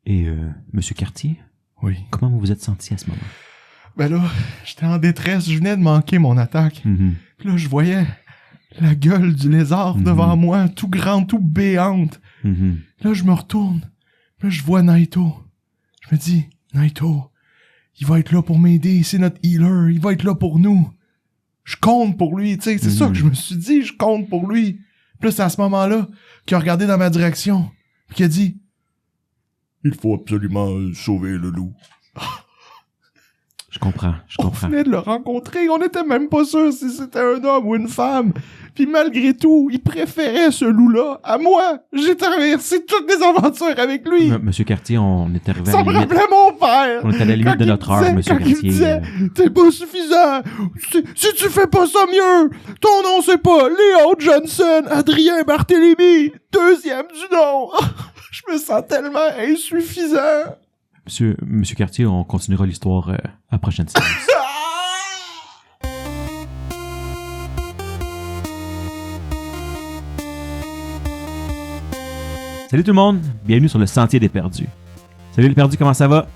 Et Monsieur Cartier, Oui. comment vous vous êtes senti à ce moment? Ben là, j'étais en détresse, je venais de manquer mon attaque. Mm-hmm. Puis là, je voyais la gueule du lézard devant moi, tout grande, tout béante. Mm-hmm. Là, je me retourne. Puis là, je vois Naito. Je me dis, Naito, il va être là pour m'aider, c'est notre healer, il va être là pour nous. Je compte pour lui, tu sais, c'est ça que je me suis dit, je compte pour lui. Puis là, c'est à ce moment-là qu'il a regardé dans ma direction, puis qu'il a dit, il faut absolument sauver le loup. Je comprends. On venait de le rencontrer, on n'était même pas sûr si c'était un homme ou une femme. Puis malgré tout, il préférait ce loup-là à moi. J'ai traversé toutes les aventures avec lui. Monsieur Cartier, on est arrivé à Ça la me limite. rappelait mon père. On est à la limite de notre heure, Monsieur Quand il me Cartier. disait, t'es pas suffisant. Si tu fais pas ça mieux, ton nom c'est pas Léo Johnson, Adrien Barthélemy, deuxième du nom. Je me sens tellement insuffisant. Monsieur Cartier, on continuera l'histoire à la prochaine séance. Salut tout le monde, bienvenue sur le Sentier des Perdus. Salut les perdus, comment ça va?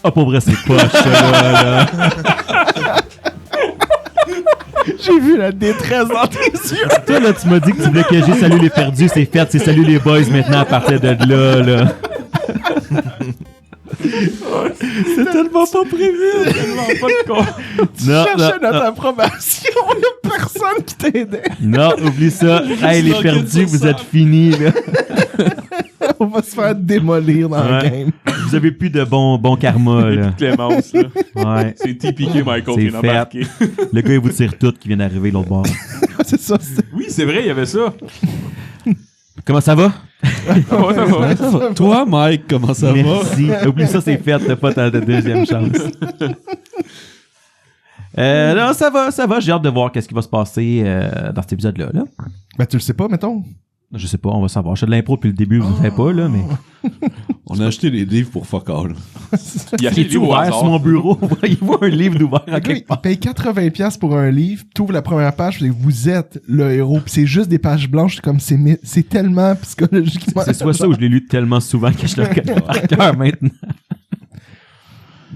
Oh, pour vrai, c'est poche, ça, là. J'ai vu la détresse dans tes yeux. Toi, là, tu m'as dit que tu voulais que j'ai Salut les perdus, c'est fait, c'est Salut les boys maintenant à partir de là. C'est tellement pas prévu, tellement pas de con. Tu cherchais notre approbation, il y a personne qui t'aidait. Non, oublie ça. Hey, les perdus, vous êtes finis, là. On va se faire démolir dans le game. Vous avez plus de bon karma, là. Clémence, là. Ouais. C'est TPK Michael qui C'est est embarqué. Le gars, il vous tire tout qui vient d'arriver l'autre bord. C'est ça. Oui, c'est vrai, il y avait ça. Comment ça va? Oh, ça va. Toi, Mike, comment ça va? Merci. Oublie ça, c'est fait. T'as pas ta deuxième chance. Non, ça va. J'ai hâte de voir qu'est-ce qui va se passer dans cet épisode-là. Là. Ben, tu le sais pas, mettons. Je sais pas, on va savoir. Je fais de l'impro depuis le début, vous ne savez pas, là, mais... On a acheté les livres pour fuck all. Il a Il est ouvert sur mon bureau. Voyez-vous un livre d'ouvert à Lui, quelque il part? paye 80$ pour un livre, t'ouvres la première page, et vous êtes le héros. Puis c'est juste des pages blanches, c'est comme c'est tellement psychologiquement... C'est soit ça ou je l'ai lu tellement souvent que je le connais par cœur maintenant.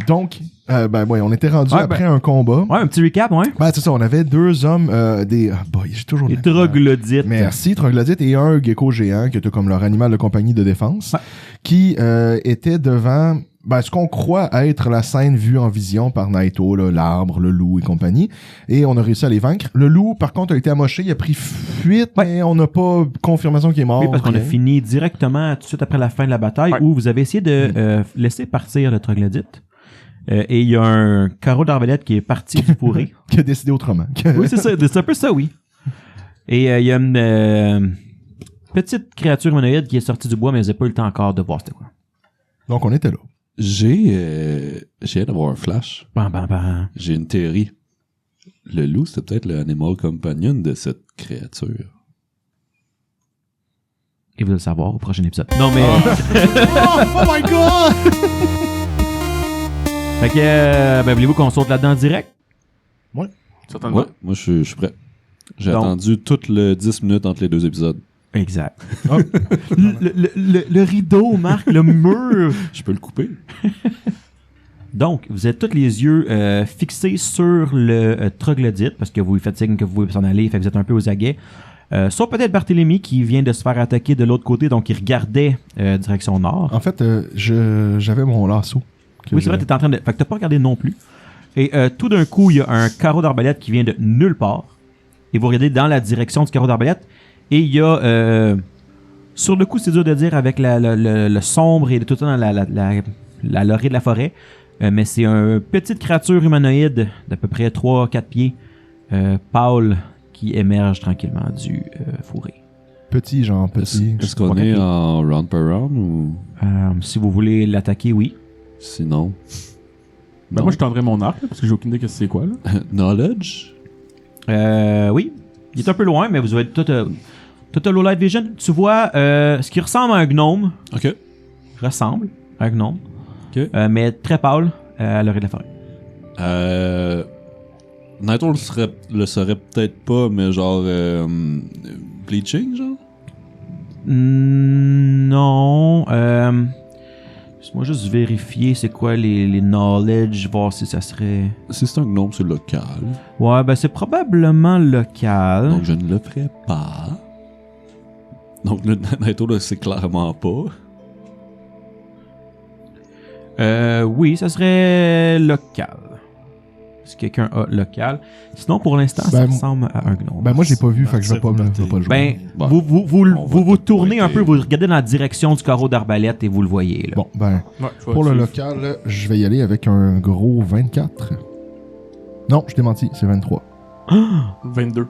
Donc, on était rendu après un combat. Ouais, un petit recap, ouais. Ben, c'est ça, on avait deux hommes, j'ai toujours... Les troglodytes. Merci, troglodytes, et un gecko géant, qui était comme leur animal de compagnie de défense, Ouais. qui était devant... ce qu'on croit être la scène vue en vision par Naito, là, l'arbre, le loup et compagnie. Et on a réussi à les vaincre. Le loup, par contre, a été amoché, il a pris fuite, mais on n'a pas confirmation qu'il est mort. Oui, parce qu'on a rien. fini directement tout de suite après la fin de la bataille où vous avez essayé de laisser partir le troglodyte. Et il y a un carreau d'arbalète qui est parti du fourré. Qui a décidé autrement. Oui, c'est ça. C'est un peu ça, oui. Et il y a une petite créature humanoïde qui est sortie du bois, mais j'ai pas eu le temps encore de voir c'était quoi. Donc, on était là. J'ai hâte d'avoir un flash. Bam. J'ai une théorie. Le loup, c'était peut-être l'animal companion de cette créature. Et vous allez le savoir au prochain épisode. Non, mais... Oh my god! Fait que, voulez-vous qu'on saute là-dedans direct? Certainement. Ouais, moi je suis prêt. J'ai Donc. attendu toutes les 10 minutes entre les deux épisodes. Exact. le rideau, Marc, le mur. Je peux le couper? Donc, vous êtes tous les yeux fixés sur le troglodyte, parce que vous lui faites signe que vous pouvez s'en aller, fait que vous êtes un peu aux aguets. Sauf peut-être Barthélemy qui vient de se faire attaquer de l'autre côté, donc il regardait direction nord. En fait, j'avais mon lasso. Oui, c'est vrai, t'es en train de... Fait que t'as pas regardé non plus. Et tout d'un coup, il y a un carreau d'arbalète qui vient de nulle part. Et vous regardez dans la direction du carreau d'arbalète. Et il y a... sur le coup, c'est dur de dire avec le sombre et tout ça dans la lorée de la forêt. Mais c'est une petite créature humanoïde d'à peu près 3-4 pieds. Pâle qui émerge tranquillement du fourré. Petit, genre, petit. Est-ce qu'on est en round per round ou Si vous voulez l'attaquer, oui. sinon? Ben moi, je tendrais mon arc, là, parce que j'ai aucune idée de ce que c'est quoi, là. Knowledge? Oui. Il est un peu loin, mais vous avez tout low light vision. Tu vois ce qui ressemble à un gnome. Ok. Ressemble à un gnome. Ok. Mais très pâle à l'orée de la forêt. Naito le saurait peut-être pas, mais genre bleaching, genre? Non. Laisse-moi juste vérifier c'est quoi les knowledge, voir si ça serait... Si c'est un gnome, c'est local. Ouais, ben c'est probablement local. Donc je ne le ferai pas. Donc Naito le sait clairement pas. Oui, ça serait local. Si quelqu'un a local. Sinon, pour l'instant, ça ressemble à un gnome. Ben moi, je l'ai pas vu, fait que je vais pas le jouer. Ben, Bon. vous tournez un peu, vous regardez dans la direction du carreau d'arbalète et vous le voyez, là. Bon, ben, Ouais, pour le local, là, je vais y aller avec un gros 24. Non, je t'ai menti, c'est 23. 22.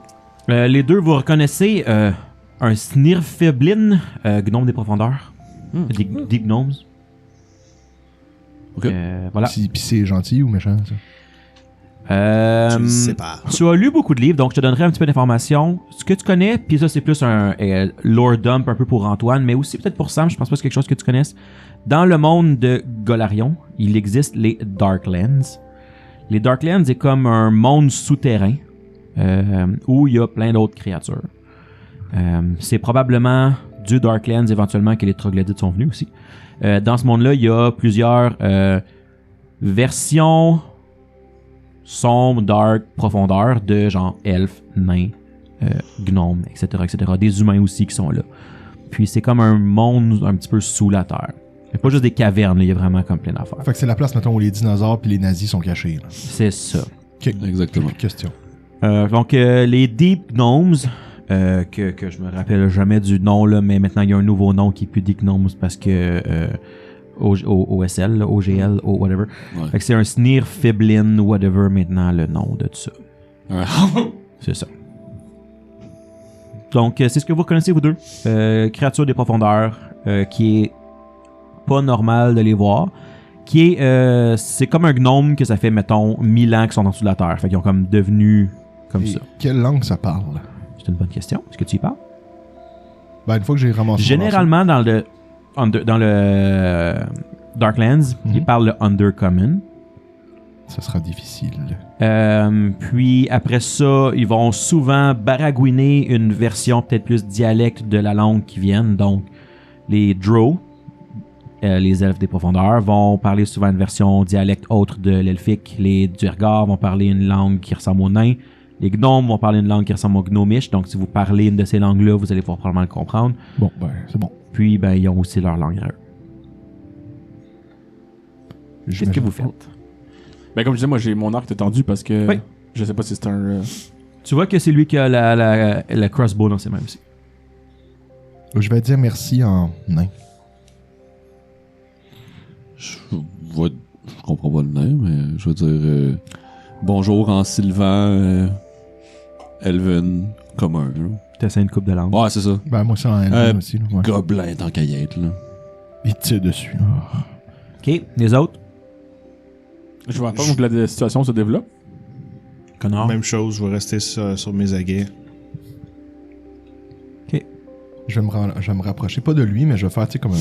Les deux, vous reconnaissez un Snirfeblin, gnome des profondeurs. Des Deep Gnomes. Ok. Voilà. Puis c'est gentil ou méchant, ça? Tu le sépares. Tu as lu beaucoup de livres, donc je te donnerai un petit peu d'informations. Ce que tu connais, puis ça c'est plus un lore dump un peu pour Antoine, mais aussi peut-être pour Sam, je pense pas que c'est quelque chose que tu connaisses. Dans le monde de Golarion, il existe les Darklands. Les Darklands est comme un monde souterrain où il y a plein d'autres créatures. C'est probablement du Darklands éventuellement que les troglodytes sont venus aussi. Dans ce monde-là, il y a plusieurs versions sombre, dark, profondeur de genre elfes, nains, gnomes, etc., etc. Des humains aussi qui sont là. Puis c'est comme un monde un petit peu sous la terre. Il n'y a pas juste des cavernes, là, il y a vraiment comme plein d'affaires. Fait que c'est la place, mettons, où les dinosaures puis les nazis sont cachés. Là. C'est ça. Ok. Exactement. Question. Donc les Deep Gnomes, que je me rappelle jamais du nom, là, mais maintenant il y a un nouveau nom qui est plus Deep Gnomes parce que... OSL, là, OGL, ou whatever. Ouais. Fait que c'est un Snirfeblin, whatever, maintenant, le nom de tout ça. Ouais. C'est ça. Donc, c'est ce que vous reconnaissez, vous deux. Créature des profondeurs, qui est pas normal de les voir. Qui est... c'est comme un gnome que ça fait, mettons, 1000 ans qu'ils sont en dessous de la terre. Fait qu'ils ont comme devenu comme Et ça. quelle langue ça parle? C'est une bonne question. Est-ce que tu y parles? Ben, une fois que j'ai ramassé... Généralement, dans le Darklands, ils parlent le Undercommon. Ça sera difficile. Puis après ça, ils vont souvent baragouiner une version peut-être plus dialecte de la langue qui viennent. Donc, les Drow, les elfes des profondeurs, vont parler souvent une version dialecte autre de l'elfique. Les Duergar vont parler une langue qui ressemble au nain. Les gnomes vont parler une langue qui ressemble au gnomish. Donc, si vous parlez une de ces langues-là, vous allez pouvoir probablement le comprendre. Bon, ben, c'est bon. Puis, ben, ils ont aussi leur langue à eux. Qu'est-ce que vous faites? Ben, comme je disais, moi, j'ai mon arc étendu parce que Oui. je sais pas si c'est un... Tu vois que c'est lui qui a la crossbow dans ses mains aussi. Je vais dire merci en nain. Je comprends pas le nom, mais je veux dire bonjour en sylvan, elven, commun. T'essaies une coupe de langue. Ouais, c'est ça. Ben, moi, c'est en nain aussi. Là. Ouais. Gobelin tant qu'à y être, là. Il tire dessus. OK, les autres? Je vais attendre que la situation se développe. Connard. Même chose, je vais rester sur mes aguets. Je vais me rapprocher, pas de lui, mais je vais faire, tu sais, comme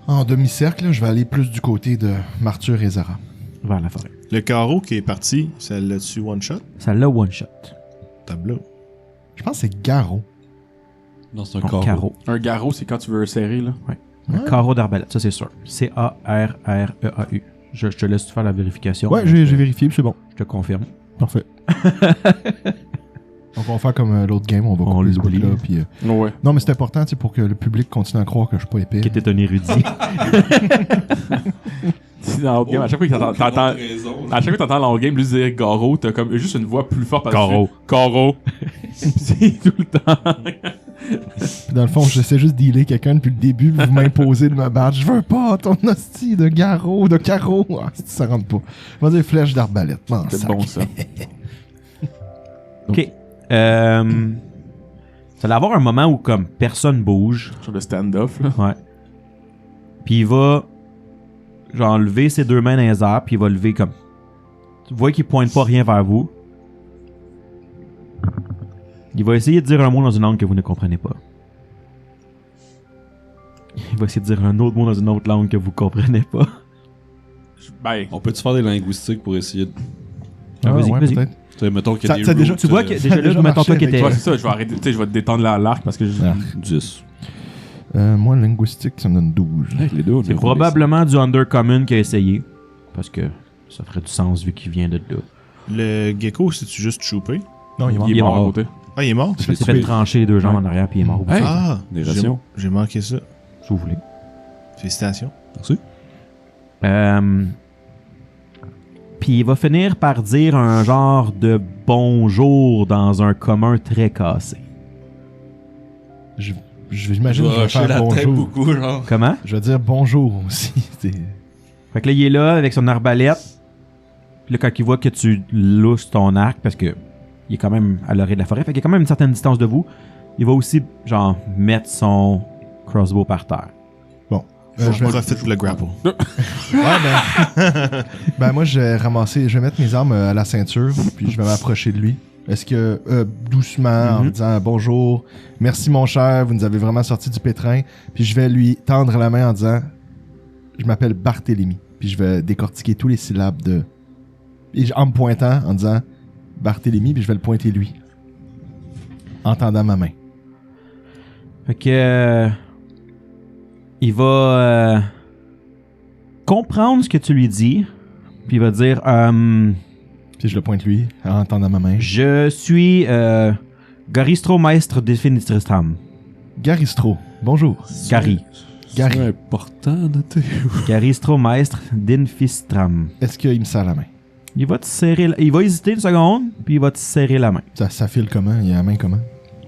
en demi-cercle, là, je vais aller plus du côté de Martyr et Zara. Vers la forêt. Le carreau qui est parti, ça l'a-tu one-shot? Ça l'a one-shot. Tableau. Je pense que c'est Garo. Non, c'est un Donc, carreau. Un garrot, c'est quand tu veux serrer, là. Un carreau d'arbalète, ça c'est sûr. C-A-R-R-E-A-U. Je te laisse faire la vérification. Ouais, j'ai vérifié, puis c'est bon. Je te confirme. Parfait. Donc, on va faire comme l'autre game, on va couper ce l'oublie. bout-là, puis... Ouais. Non, mais c'est important, tu sais, pour que le public continue à croire que je suis pas épais. Qui était un érudit. Dans l'autre game, à chaque fois que à chaque fois que t'entends dans le game, lui dire Garo, t'as comme juste une voix plus forte. Garo. Garo. C'est tout le temps. Puis dans le fond, j'essaie juste d'healer quelqu'un depuis le début, puis vous m'imposez de me battre. Je veux pas ton hostie de Garo, de carreau. Ah, ça rentre pas. On va dire flèche d'arbalète. C'est bon, ça. OK. Ça va avoir un moment où comme personne bouge. Sur le stand-off, là. Ouais. Puis il va genre lever ses deux mains dans les airs, puis il va lever comme... Tu vois qu'il pointe pas rien vers vous. Il va essayer de dire un mot dans une langue que vous ne comprenez pas. Il va essayer de dire un autre mot dans une autre langue que vous comprenez pas. Ben, On peut-tu faire des linguistiques pour essayer de... Ah, vas-y, ouais, vas-y. peut-être. Tu sais, mettons qu'il y a Ça des déjà- routes, Tu vois que déjà là, déjà mettons toi marché qui avec étais... ouais, c'est ça, je vais arrêter, tu sais, je vais te détendre l'arc parce que je... Ah. 10. Moi, linguistique, ça me donne 12. Hey, les deux, on C'est est probablement du Undercommon qui a essayé. Parce que ça ferait du sens vu qu'il vient de là. Le gecko, c'est-tu juste choupé? Non, il est mort. Il est mort à mort. côté. Ah, il est mort? Il s'est fait trancher les deux jambes en arrière puis il est mort. Hey, Ah! des j'ai- rations. J'ai manqué ça. Si vous voulez. Félicitations. Merci. Puis il va finir par dire un genre de bonjour dans un commun très cassé. J'imagine que je vais faire bonjour. beaucoup, genre. Comment? Je vais dire bonjour aussi. Fait que là, il est là avec son arbalète. Puis là, quand il voit que tu lousses ton arc, parce que il est quand même à l'orée de la forêt, fait qu'il est quand même une certaine distance de vous, il va aussi, genre, mettre son crossbow par terre. Je profite pour le grapple. Ben moi, je vais mettre mes armes à la ceinture, puis je vais m'approcher de lui. Est-ce que, doucement, en me disant bonjour, merci mon cher, vous nous avez vraiment sorti du pétrin, puis je vais lui tendre la main en disant, je m'appelle Barthélemy, puis je vais décortiquer tous les syllabes de... Et en me pointant, en disant Barthélemy, puis je vais le pointer lui, en tendant ma main. Fait que... il va comprendre ce que tu lui dis, puis il va dire Puis je le pointe lui, en tendant ma main. je suis Garistro Maestre Definitristam. Garistro, bonjour. Gary. Gary. C'est important, noter. Garistro Maestre d'Infistram. Est-ce qu'il me serre la main? Il va te serrer... Il va hésiter une seconde, puis il va te serrer la main. Ça file comment? Il a la main comment?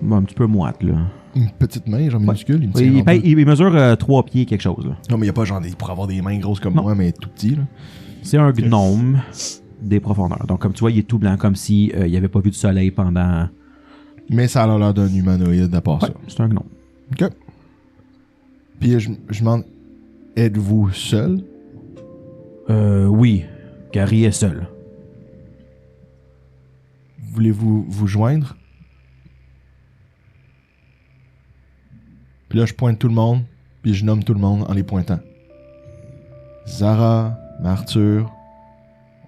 Bon, un petit peu moite, là. Une petite main, genre minuscule, il me Oui, tient en bas. il mesure 3 pieds quelque chose, là. Non, mais il n'y a pas genre pour avoir des mains grosses comme Non. moi, mais tout petit, là. C'est un gnome des profondeurs. Donc, comme tu vois, il est tout blanc, comme si il avait pas vu de soleil pendant... Mais ça a l'air d'un humanoïde à part Ouais, ça. c'est un gnome. OK. Puis je demande, êtes-vous seul? Oui, Gary est seul. Voulez-vous vous joindre? Puis là, je pointe tout le monde, puis je nomme tout le monde en les pointant. Zara, Arthur,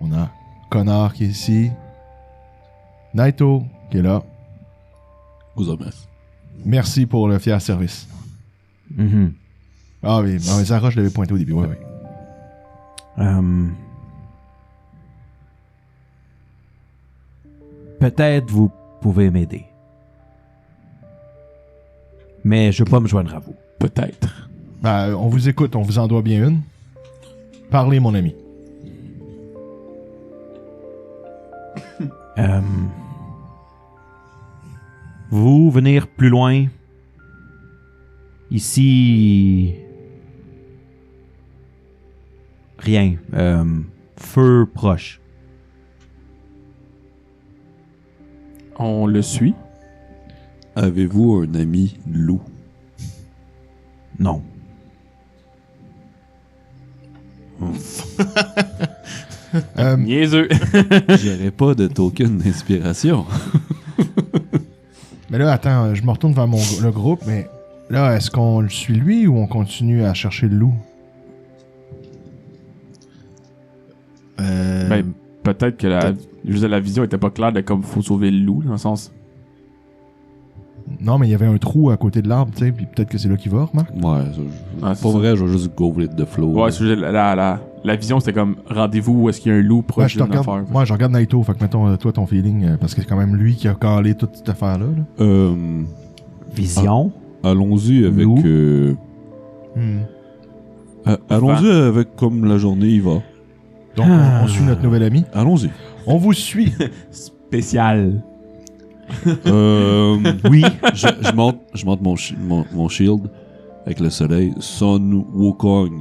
on a Connor qui est ici, Naito qui est là. Aux hommes. Merci pour le fier service. Mhm. Ah oui, non, mais Zara, je l'avais pointé au début, oui. Peut-être vous pouvez m'aider. Mais je veux pas me joindre à vous. Peut-être. Ben, on vous écoute, on vous en doit bien une. Parlez, mon ami. Vous venir plus loin. Ici... Rien. Feu proche. On le suit. Avez-vous un ami loup? Non. Niaiseux. J'aurais pas de token d'inspiration. Mais là, attends, je me retourne vers le groupe, mais là, est-ce qu'on le suit lui ou on continue à chercher le loup? Ben, peut-être que la vision était pas claire de comme faut sauver le loup, dans le sens. Non, mais il y avait un trou à côté de l'arbre, tu sais, puis peut-être que c'est là qu'il va, remarque. Ouais, ça, Ah, c'est pas ça. vrai, je vais juste go with the flow. Ouais, c'est juste la vision, c'était comme rendez-vous où est-ce qu'il y a un loup Ouais, proche je te d'une regarde. affaire. Moi, je regarde Naito, fait que mettons, toi, ton feeling, parce que c'est quand même lui qui a calé toute cette affaire-là. Là. Vision. Allons-y avec... Loup. allons-y avec comme la journée y va. Donc, on suit notre nouvel ami. Allons-y. On vous suit. Spécial. Oui. je monte mon shield avec le soleil. Sun Wukong,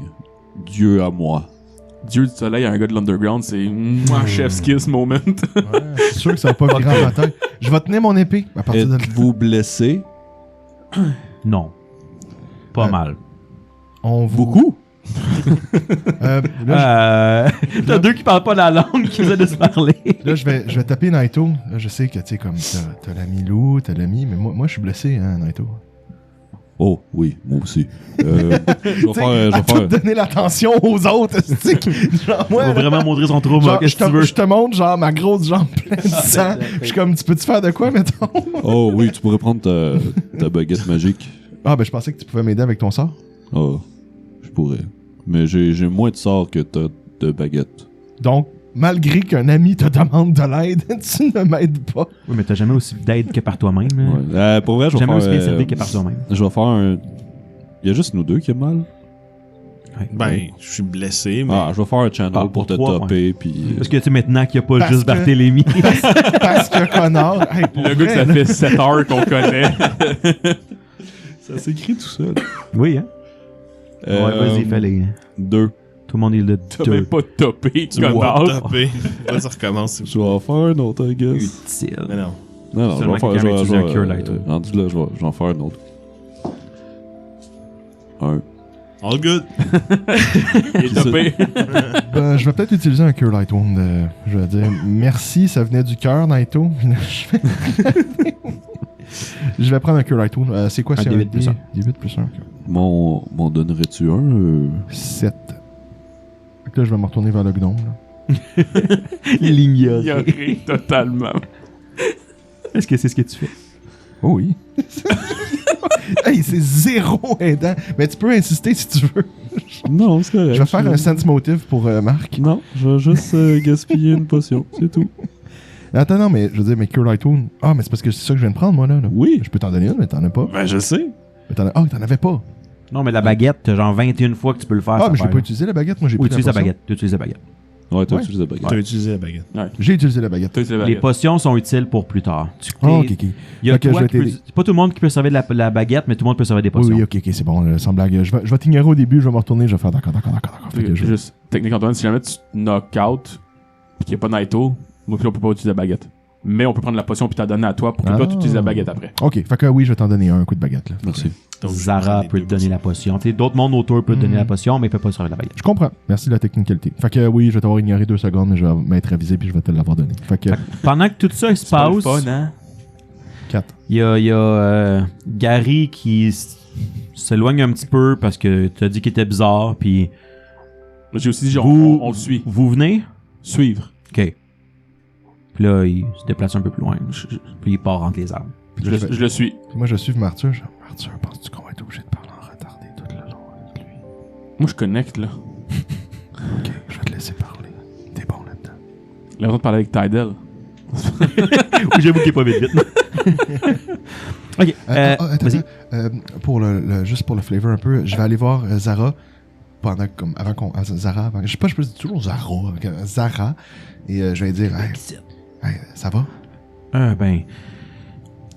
Dieu à moi. Dieu du soleil à un gars de l'underground, c'est moi chef's kiss moment. Ouais, c'est sûr que ça va pas virer en ma tête. Je vais tenir mon épée à partir de là. Êtes-vous blessé? Non. Pas mal. On vous... Beaucoup? Là, T'as deux qui parlent pas la langue qui essaient de se parler. je vais taper Naito. Là, je sais que, tu sais, comme t'as l'ami loup, t'as l'ami, mais moi, je suis blessé, hein, Naito. Oh, oui, moi aussi. Je vais Tu sais, faire... à tout donner l'attention aux autres, c'est genre, moi, On va vraiment montrer son trauma. genre, Qu'est-ce que tu veux? je te montre, genre, ma grosse jambe pleine de sang. Je suis comme, tu peux-tu faire de quoi, mettons? Oh oui, tu pourrais prendre ta baguette magique. Ah, ben je pensais que tu pouvais m'aider avec ton sort. Ah, je pourrais. Mais j'ai moins de sorts que t'as de baguettes. Donc, malgré qu'un ami te demande de l'aide, tu ne m'aides pas. Oui, mais t'as jamais aussi d'aide que par toi-même. Hein. Ouais. Pour vrai, je vais Jamais faire... aussi bien servi que par toi-même. Je vais faire un... Il y a juste nous deux qui a mal. Ben, je suis blessé, mais. Ah, je vais faire un channel Ah, pour pour te trois, topper, puis... Parce que tu sais, maintenant qu'il n'y a pas Parce juste que- Barthélemy. Parce que connard. Hey, pour Le gars que vrai, ça là, fait 7 heures qu'on connaît. Ça s'écrit tout seul. Oui, hein? Ouais, vas-y, fallait. 2. Tout le monde est là. T'as même pas topé, Tu vas connard. taper. Vas-y, recommence. Je vais en faire un autre, I guess. Utile. Mais non. Non, je Seulement vais faire... quelqu'un Je va vais utiliser un Cure Light, ouais. rendu là, je vais en faire un autre. Un. All good. Il est topé. je vais peut-être utiliser un Cure Light Wound. Je vais dire merci, ça venait du cœur, Naito. Je vais prendre un Cure Light Wound. C'est quoi, Un c'est D8 plus un. D8 plus 1. M'en donnerais-tu un? 7. Fait que là, je vais me retourner vers le gnome. Là. L'ignorer. Ignoré totalement. Est-ce que c'est ce que tu fais? Oh oui. Hey, c'est zéro aidant. Mais tu peux insister si tu veux. Non, c'est correct. Je vais faire un sense motive pour Marc. Non, je vais juste gaspiller une potion, c'est tout. Attends, non, mais je veux dire, mais Cure Light Wound. Ah, mais c'est parce que c'est ça que je viens de prendre, moi, là. Oui. Je peux t'en donner une, mais t'en as pas. Ben, je sais. Mais t'en avais pas. Non, mais la baguette, t'as genre 21 fois que tu peux le faire. Ah, cette mais j'ai pas affaire-là. utilisé la baguette. Moi, j'ai Ou pris la utilises la potion. baguette. Tu utilises la baguette. Ouais, t'as Ouais. utilisé la baguette. T'as utilisé la baguette. J'ai utilisé la baguette. T'as utilisé la Les baguette. potions sont utiles pour plus tard. Oh, ok, ok. Il y a Fait que toi je vais qui peux- t'aider. c'est pas tout le monde qui peut servir de la baguette, mais tout le monde peut servir des Oui, potions. oui, ok, ok, c'est bon, sans blague. Je vais t'ignorer au début, je vais me retourner, je vais faire d'accord. Fait que je- Juste, technique Antoine, si jamais tu knock out pis qu'il n'y a pas Naito, moi puis on peut pas utiliser la baguette. Mais on peut prendre la potion puis t'en donner à toi pour que toi tu utilises la baguette après. Ok, fait que oui, je vais t'en donner un coup de baguette, là. Merci. Donc, je Zara prends les peut deux te donner potions. la potion. Tu sais, d'autres mondes autour peuvent te donner la potion, mais ils peuvent pas servir de la baguette. Je comprends. Merci de la technicalité. Fait que oui, je vais t'avoir ignoré 2 secondes, mais je vais m'être avisé puis je vais te l'avoir donné. Fait que Pendant que tout ça se C'est pas le passe, fun, hein? 4. il y a Gary qui s'éloigne un petit peu parce que tu as dit qu'il était bizarre, puis J'ai aussi dit, Vous- on le suit. vous venez? Suivre. OK. Puis là, il se déplace un peu plus loin, puis il part entre les arbres. Je le suis. Moi, je suis Martyr. Martyr, penses-tu qu'on va être obligé de parler en retardé tout le long avec lui? Moi, je connecte, là. Ok, je vais te laisser parler. T'es bon là-dedans. J'ai l'impression de parler avec Tidal. J'avoue qu'il est pas vite. OK, Attends, vas-y. pour juste pour le flavor un peu, je vais aller voir Zara pendant avant qu'on Zara avant, je sais pas, je dis toujours Zara Zara et je vais dire hey, ça va? Ben,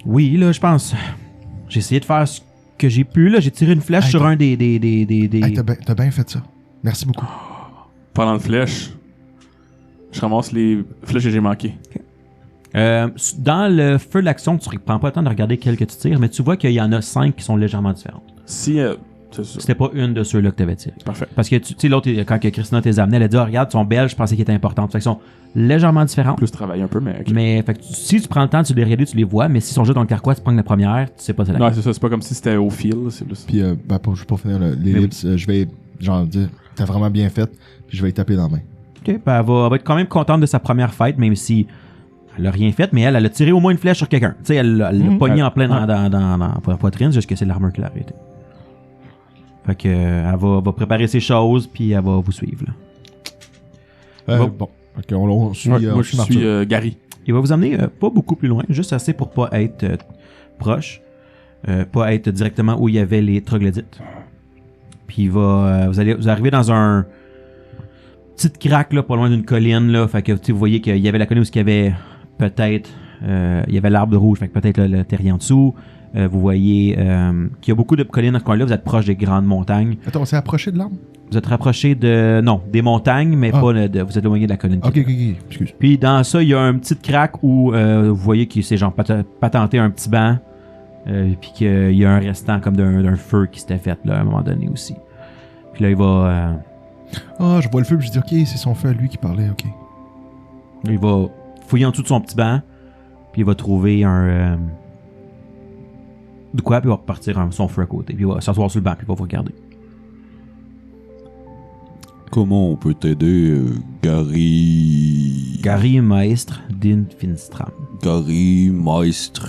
oui, là, je pense. J'ai essayé de faire ce que j'ai pu, là. J'ai tiré une flèche Hey, sur t'as- un des... Hey, t'as bien fait ça. Merci beaucoup. Parlant de flèches, je ramasse les flèches que j'ai manquées. Dans le feu de l'action, tu ne prends pas le temps de regarder quelles que tu tires, mais tu vois qu'il y en a 5 qui sont légèrement différentes. Si, c'est ça. C'était pas une de ceux-là que tu avais tiré. Parfait. Parce que, tu sais, l'autre, quand que Christina t'es amené, elle a dit, oh, regarde, elles sont belles, je pensais qu'elles étaient importantes. Fait qu'elles sont légèrement différentes. Plus travailler un peu, mais. ok. Mais, fait que si tu prends le temps de les regarder, tu les vois, mais s'ils sont juste dans le carquois, tu prends la première, tu sais pas c'est la Non, c'est ça, c'est pas comme si c'était au fil, c'est plus. Puis pour finir l'ellipse, je vais genre dire t'as vraiment bien fait, puis je vais y taper dans la main. OK, ben elle va être quand même contente de sa première fête, même si elle a rien fait, mais elle a tiré au moins une flèche sur quelqu'un. Tu sais, elle l'a pogné en plein dans la poitrine, juste que c'est l'armure qui l'a arrêté. Fait que elle va préparer ses choses, puis elle va vous suivre. Là. Bon, ok, on suit. Ouais, on moi, suit je Martyr. suis Gary. Il va vous emmener pas beaucoup plus loin, juste assez pour pas être proche, pas être directement où il y avait les troglodytes. Puis il va, vous allez arriver dans un petite craque là, pas loin d'une colline là, fait que tu sais, vous voyez qu'il y avait la colline où il y avait peut-être, il y avait l'arbre rouge, fait que peut-être le terrier en dessous. Vous voyez qu'il y a beaucoup de collines dans ce coin-là. Vous êtes proche des grandes montagnes. Attends, on s'est approché de l'arbre? Vous êtes rapproché des montagnes, mais Ah. pas vous êtes éloigné de la colline. Ok, excuse. Puis dans ça, il y a un petit crack où vous voyez qu'il s'est genre patenté un petit banc. Puis qu'il y a un restant comme d'un feu qui s'était fait là, à un moment donné aussi. Puis là, il va Je vois le feu, puis je dis ok, c'est son feu à lui qui parlait, ok. il va fouiller en dessous de son petit banc. Puis il va trouver un... de quoi, puis il va repartir son feu à côté. Puis il va s'asseoir sur le banc, puis il va vous regarder. Comment on peut t'aider, Gary? Gary Maestre din Finstram. Gary Meister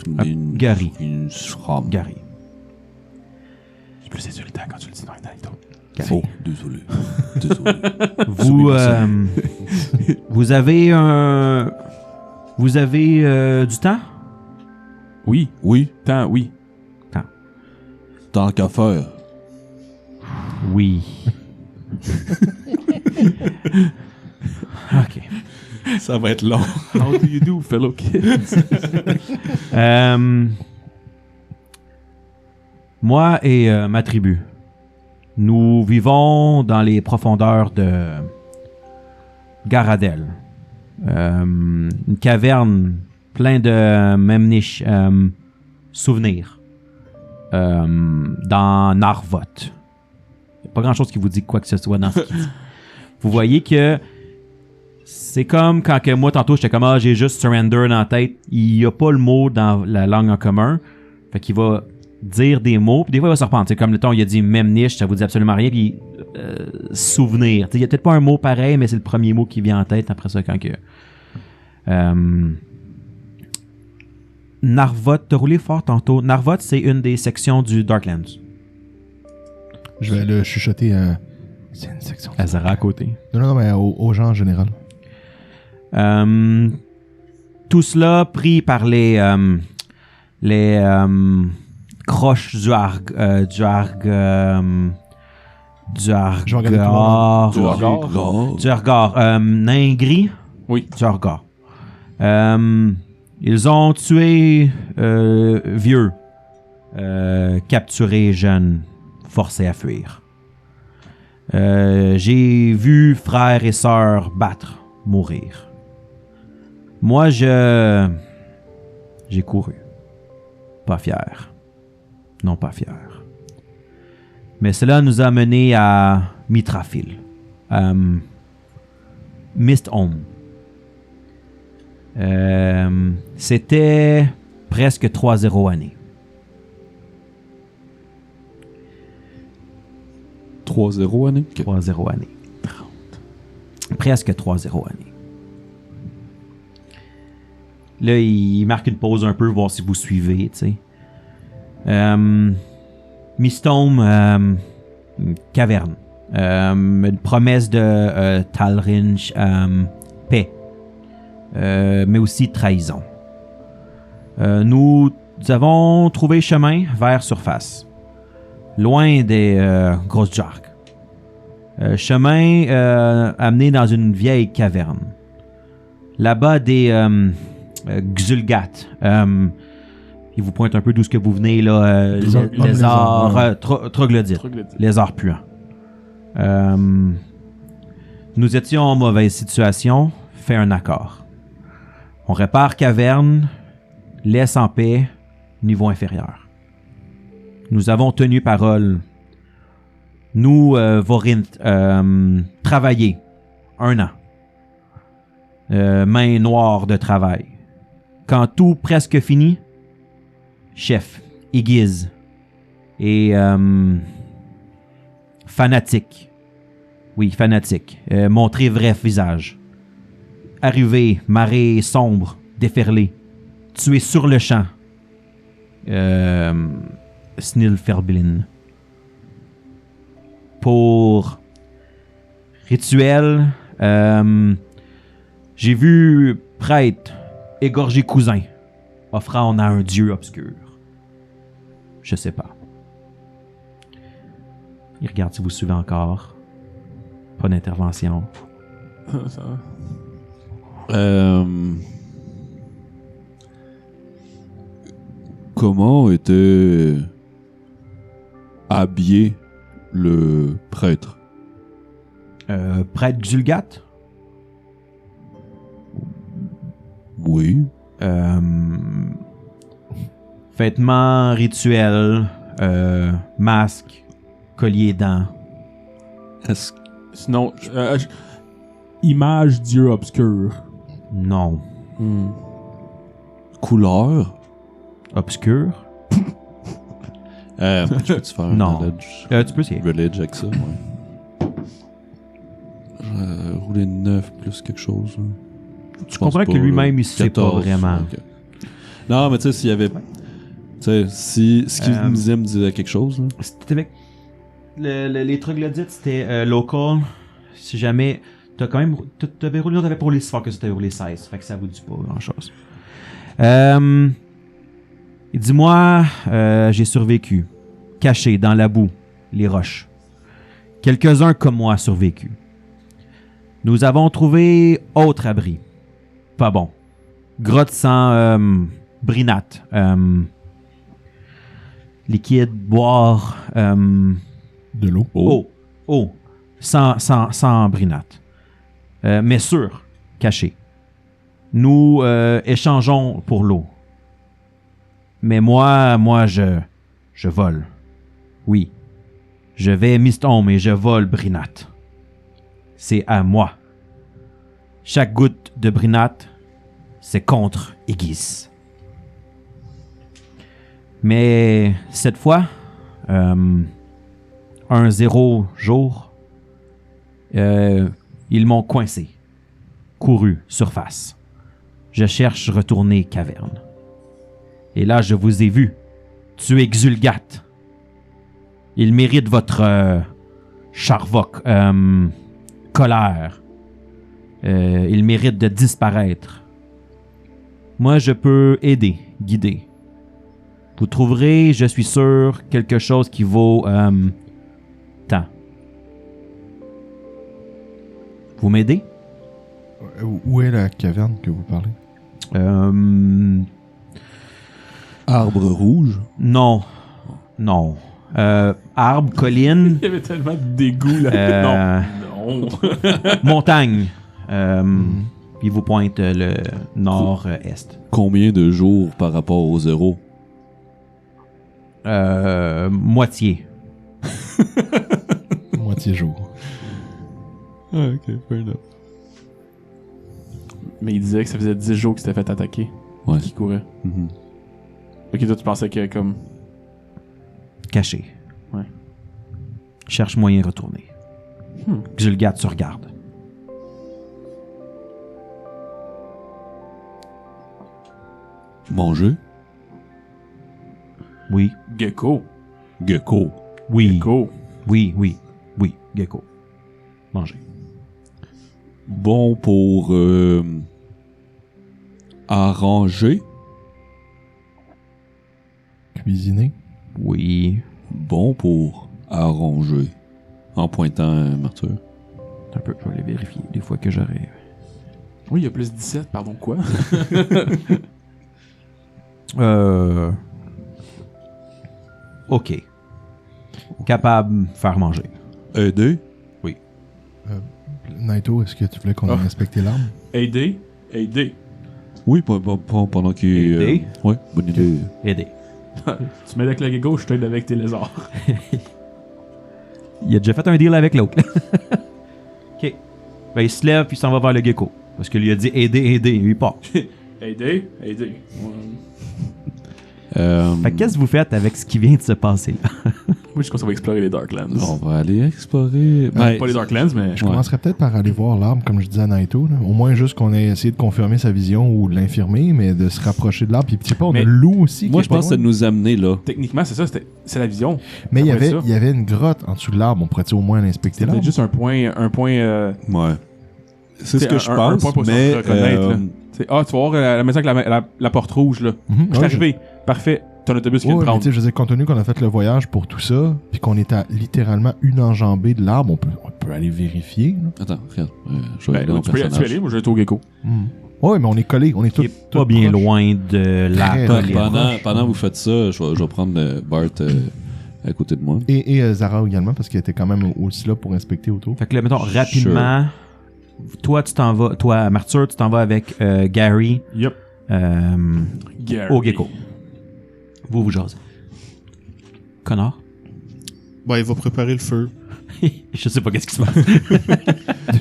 Gary. Finstram. Gary. plus insultant quand tu le dis dans Naito. Oh, désolé. Désolé. Vous avez du temps? Oui. Oui, Oui. tant qu'à faire. Oui. OK. Ça va être long. How do you do, fellow kids? Moi et ma tribu, nous vivons dans les profondeurs de Garadel. Une caverne pleine de Memnish souvenirs. Dans Narvot. Il n'y a pas grand-chose qui vous dit quoi que ce soit dans ce qu'il dit. Vous voyez que c'est comme quand que moi, tantôt, j'étais comme « Ah, j'ai juste surrender dans la tête. » Il n'y a pas le mot dans la langue en commun. Fait qu'il va dire des mots, puis des fois, il va se reprendre. C'est comme le temps, il a dit « Memnish », ça vous dit absolument rien, puis « souvenir ». Il n'y a peut-être pas un mot pareil, mais c'est le premier mot qui vient en tête après ça quand que... Narvot, t'as roulé fort tantôt. Narvot, c'est une des sections du Darklands. Je vais le chuchoter à... C'est une section. Azara à côté. Non, mais aux gens en général. Tout cela pris par les croches du Argar. Nain gris? Oui. Du Argar. Ils ont tué vieux, capturé jeune, forcé à fuir. J'ai vu frères et sœurs battre, mourir. Moi, j'ai couru. Pas fier. Non, pas fier. Mais cela nous a menés à Mithraphil. Mistholm. C'était presque 3-0 années. 3-0 année? 3-0 années. Presque 3-0 années. Là, il marque une pause un peu, voir si vous suivez, tu sais. Mistholm, caverne. Une promesse de Talrinch, paix. Mais aussi trahison. Nous avons trouvé chemin vers surface. Loin des grosses jarques. Chemin amené dans une vieille caverne. Là-bas, des Xulgat. Il vous pointe un peu d'où ce que vous venez, là. Lézards, troglodytes. Lézards puants. Nous étions en mauvaise situation. Fait un accord. On répare caverne, laisse en paix, niveau inférieur. Nous avons tenu parole. Nous, Vorinth, travaillé 1 an. Main noire de travail. Quand tout presque fini, chef, aiguise et fanatique. Oui, fanatique. Montrer vrai visage. Arrivé, marée sombre, déferlée. Tué sur le champ. Snilferblin. Pour rituel, j'ai vu prêtre égorger cousin, offrant à un dieu obscur. Je sais pas. Il regarde si vous suivez encore. Pas d'intervention. Ça va. Comment était habillé le prêtre? Prêtre Xulgat? Oui. Vêtements rituels, masque, collier dents. Est-ce Sinon, image dieu obscur. Non. couleur? Obscur? Je peux-tu faire un Non. knowledge? Tu peux essayer. Religion avec ça, ouais. Rouler 9 plus quelque chose. Hein. Tu comprends que lui-même, il sait pas vraiment. Ok. Non, mais tu sais, s'il y avait... Tu sais, si ce qu'il me disait quelque chose. Là. C'était avec les troglodytes, c'était local. Si jamais... T'avais roulé, t'avais pour les 6 que t'avais roulé 16. Fait que ça vous dit pas grand-chose. Dis-moi, j'ai survécu. Caché dans la boue, les roches. Quelques-uns comme moi survécu. Nous avons trouvé autre abri. Pas bon. Grotte sans brinate. Liquide, boire. De l'eau. Eau. Sans brinate. Mais sûr, caché. Nous échangeons pour l'eau. Mais moi, je vole. Oui. Je vais Mistholm et je vole brinate. C'est à moi. Chaque goutte de brinate, c'est contre Aegis. Mais cette fois, un 0 jour, ils m'ont coincé. Couru, surface. Je cherche retourner caverne. Et là, je vous ai vu. Tuer Xulgath. Il mérite votre charvoc, colère. Il mérite de disparaître. Moi, je peux aider, guider. Vous trouverez, je suis sûr, quelque chose qui vaut temps. Vous m'aidez? Où est la caverne que vous parlez? Arbre rouge. Non. Arbre, colline. Il y avait tellement de dégoût là. Non. Montagne. Puis vous pointe le nord-est. Combien de jours par rapport au 0? Moitié. Moitié jour. Ah, ok, fair enough. Mais il disait que ça faisait 10 jours qu'il s'était fait attaquer. Ouais. Qu'il courait. Mhm. Ok, toi tu pensais que comme... Caché. Ouais. Cherche moyen de retourner. Xulgath se regarde. Manger? Oui. Gecko. Gecko. Oui. Gecko. Oui. Gecko. Manger. Bon pour arranger. Cuisiner. Oui. Bon pour arranger. En pointant Martyr. Un peu, je vais aller vérifier des fois que j'aurai. Oui, il y a plus 17, pardon, quoi? OK. Capable de faire manger. Aider? Naito, est-ce que tu voulais qu'on ait inspecté l'arme? Aider. Oui, pendant qu'il... Aider? Ouais, bonne idée. Aider. Tu m'aides avec le gecko, je t'aide avec tes lézards. Il a déjà fait un deal avec l'autre. OK. Ben, il se lève puis il s'en va vers le gecko. Parce qu'il lui a dit aider, lui il part. Aider. Fait que qu'est-ce que vous faites avec ce qui vient de se passer là? Moi, je pense qu'on va explorer les Darklands. On va aller explorer... Ben, Pas les Darklands, mais... Je commencerais peut-être par aller voir l'arme, comme je disais à Naito. Là. Au moins juste qu'on ait essayé de confirmer sa vision ou de l'infirmer, mais de se rapprocher de l'arme. Puis, tu sais pas, on a Mais le loup aussi. moi, qui je est pense que pas ça loin. nous amener là. Techniquement, c'est ça, c'est la vision. Mais il y Ça pourrait avait, être ça. il y avait une grotte en dessous de l'arbre. On pourrait au moins l'inspecter C'est l'arbre. peut-être juste un point Ouais. C'est ce que je un pense, point pour mais... se reconnaître. Là. Tu sais, tu vas voir la maison avec la porte rouge, là. Mhm, Je suis arrivé. Parfait. Ton autobus qui vient de Ouais, mais prendre. tu sais, je veux dire, compte tenu qu'on a fait le voyage pour tout ça, puis qu'on est à littéralement une enjambée de l'arbre, on peut aller vérifier. Là. Attends, regarde. Je vais Ben, aller en tu peux y personnage. aller, moi je vais être au gecko. Ouais, mais on est collés. On est Qui tous est pas bien proches. loin de la Très colline. loin. Pendant que vous faites ça, je vais prendre Bart à côté de moi. Et Zara également, parce qu'elle était quand même aussi là pour inspecter autour. Fait que là, mettons, rapidement, toi, tu t'en vas, toi, Martyr, tu t'en vas avec Gary Yep. Gary. au gecko. Vous jasez. Connard. Ben, il va préparer le feu. Je sais pas qu'est-ce qui se passe.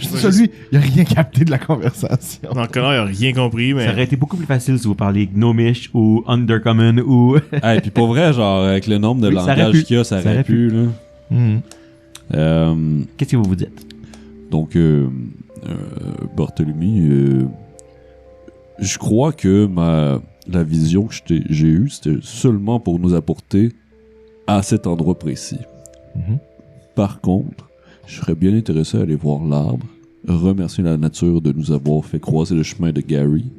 Juste ça, lui, il a rien capté de la conversation. Non, connard, il a rien compris, mais. Ça aurait été beaucoup plus facile si vous parliez gnomish ou undercommon ou... Et puis pour vrai, genre, avec le nombre de Oui, ça aurait langages pu. qu'il y a, ça Ça aurait aurait pu, là. Qu'est-ce que vous vous dites? Donc, Barthélemy, je crois que la vision que j'ai eue, c'était seulement pour nous apporter à cet endroit précis. Par contre, je serais bien intéressé à aller voir l'arbre, remercier la nature de nous avoir fait croiser le chemin de Gary,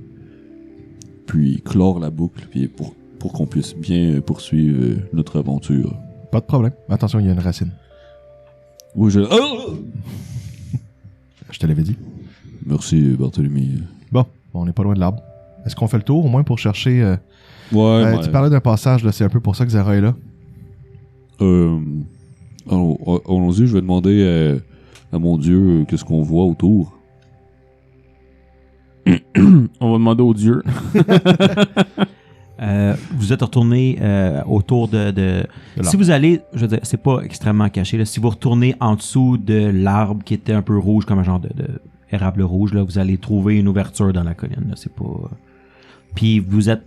puis clore la boucle, puis pour qu'on puisse bien poursuivre notre aventure. Pas de problème. Attention, il y a une racine. Oui, Oh! Je te l'avais dit. Merci, Barthélemy. Bon, on n'est pas loin de l'arbre. Est-ce qu'on fait le tour au moins pour chercher... Ouais, Tu parlais d'un passage, là, c'est un peu pour ça que Zara est là. Allons-y, je vais demander à mon Dieu qu'est-ce qu'on voit autour. On va demander au dieu. Vous êtes retourné autour de si vous allez, je veux dire, c'est pas extrêmement caché. Là, si vous retournez en dessous de l'arbre qui était un peu rouge, comme un genre de érable rouge, là, vous allez trouver une ouverture dans la colline. Là, c'est pas. Puis vous êtes.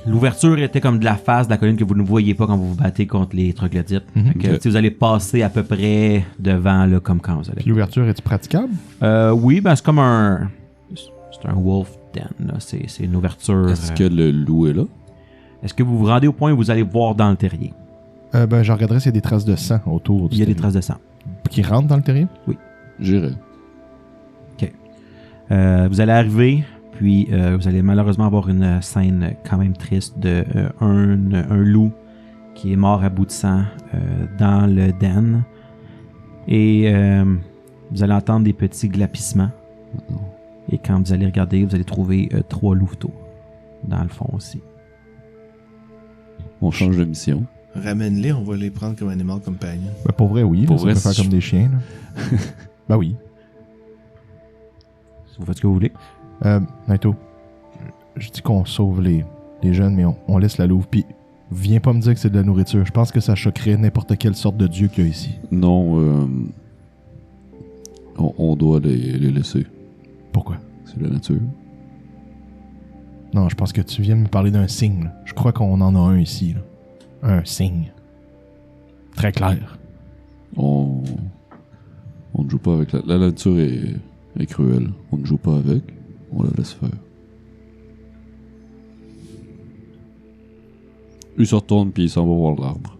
L'ouverture était comme de la face de la colline que vous ne voyez pas quand vous vous battez contre les troglodytes. Fait que, si vous allez passer à peu près devant, là, comme quand vous allez. Puis l'ouverture est-tu praticable? Oui, ben c'est comme un. C'est un wolf den, là. C'est une ouverture. Est-ce que le loup est là? Est-ce que vous vous rendez au point où vous allez voir dans le terrier? Ben, je regarderai s'il y a des traces de sang autour du Il y a des terrier. traces de sang. Qui rentrent dans le terrier? J'irai. Vous allez arriver, puis vous allez malheureusement avoir une scène quand même triste de un loup qui est mort à bout de sang dans le den. Et vous allez entendre des petits glapissements. Et quand vous allez regarder, vous allez trouver 3 louveteaux dans le fond aussi. On change de mission. Ramène-les, on va les prendre comme animal compagnon. Ben, pour vrai, oui. Pour Pour vrai, vrai, ça peut faire si comme des chiens. Là. Ben oui. Vous faites ce que vous voulez. Naito, je dis qu'on sauve les jeunes, mais on laisse la louve. Puis, viens pas me dire que c'est de la nourriture. Je pense que ça choquerait n'importe quelle sorte de dieu qu'il y a ici. Non, on doit les laisser. Pourquoi? C'est la nature. Non, je pense que tu viens de me parler d'un signe. Là. Je crois qu'on en a un ici. Là. Un signe. Très clair. On ne joue pas avec la nature est cruelle. On ne joue pas avec, on la laisse faire. Il se retourne puis il s'en va voir l'arbre.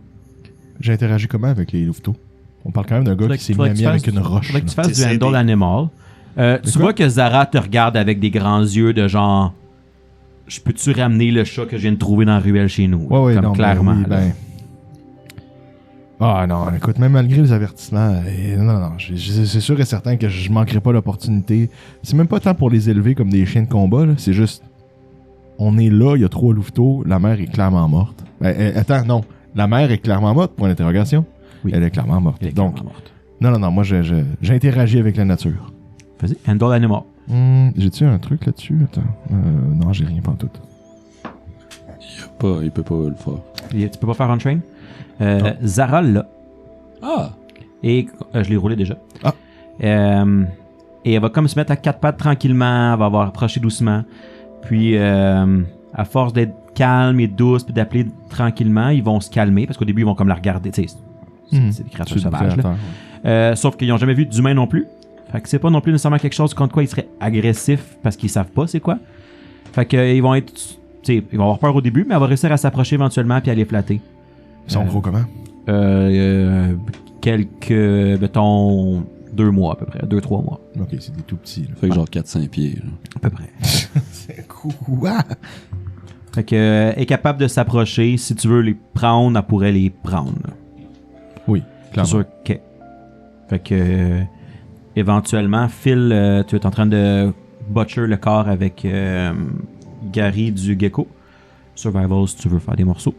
J'ai interagi comment avec les louveteaux? On parle quand même d'un gars qui s'est mis à mis avec une roche. Faudrait que tu fasses du T'essaies handle animal. Tu vois que Zara te regarde avec des grands yeux de genre... Je peux-tu ramener le chat que je viens de trouver dans la ruelle chez nous? Ouais, comme non, clairement. oui, là. ben... Ah non, écoute, même malgré les avertissements, non, c'est sûr et certain que je manquerai pas l'opportunité. C'est même pas tant pour les élever comme des chiens de combat, là, c'est juste... On est là, il y a 3 louveteaux, la mère est clairement morte. Attends, non, la mère est clairement morte, point d'interrogation. Oui. Elle est clairement morte. Elle est Donc, clairement morte. non, moi j'interagis avec la nature. Vas-y, handle animal. J'ai-tu un truc là-dessus? Attends. Non, j'ai rien pantoute. Il peut pas le faire. Tu peux pas faire on train? Zara là. Ah! Et je l'ai roulé déjà. Ah. Et elle va comme se mettre à 4 pattes tranquillement. Elle va avoir approché doucement. Puis, à force d'être calme et douce, puis d'appeler tranquillement, ils vont se calmer parce qu'au début, ils vont comme la regarder. Tu sais, c'est des créatures sauvages. Là. Sauf qu'ils n'ont jamais vu d'humain non plus. Fait que c'est pas non plus nécessairement quelque chose contre quoi ils seraient agressifs parce qu'ils savent pas c'est quoi. Fait que ils vont être. Ils vont avoir peur au début, mais elle va réussir à s'approcher éventuellement puis à les flatter. Ils sont gros comment? Quelques, mettons, 2 mois à peu près, 2-3 mois. Ok, c'est des tout petits. Là. Fait que genre 4-5 pieds. Là. À peu près. C'est quoi? Fait que est capable de s'approcher. Si tu veux les prendre, elle pourrait les prendre. Oui, C'est clairement. sûr que. Fait que éventuellement, Phil, tu es en train de butcher le corps avec Gary du gecko. Survival si tu veux faire des morceaux.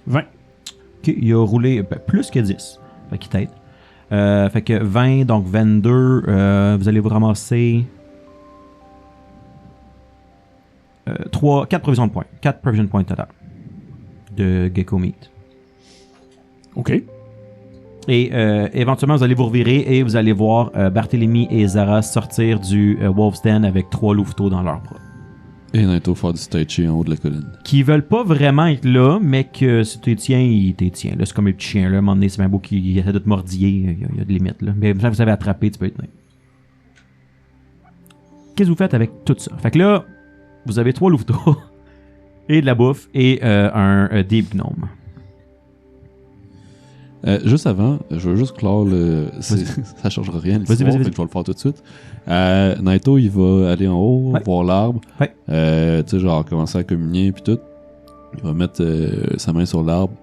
20. Ok, il a roulé plus que 10. Fait qu'il t'aide. Fait que 20, donc 22, vous allez vous ramasser 4 provisions de points. 4 provision points total de gecko meat. OK. Et éventuellement, vous allez vous revirer et vous allez voir Barthélemy et Zara sortir du Wolf's Den avec 3 louveteaux dans leurs bras. Et Naito faire du tai chi en haut de la colline. Qui veulent pas vraiment être là, mais que si tu tiens, ils t'es tiens. Là, c'est comme les petits chiens. Là. À un moment donné, c'est bien beau qu'ils essaient de te mordiller. Il y a des limites. Là. Mais quand vous savez attraper, tu peux être. Qu'est-ce que vous faites avec tout ça? Fait que là, vous avez 3 louveteaux et de la bouffe et un deep gnome. Juste avant, je veux juste clore le. Ça changera rien, l'histoire, Vas-y. fait que je vais le faire tout de suite. Naito, il va aller en haut, Ouais. voir l'arbre. Ouais. Tu sais, genre, commencer à communier, puis tout. Il va mettre sa main sur l'arbre.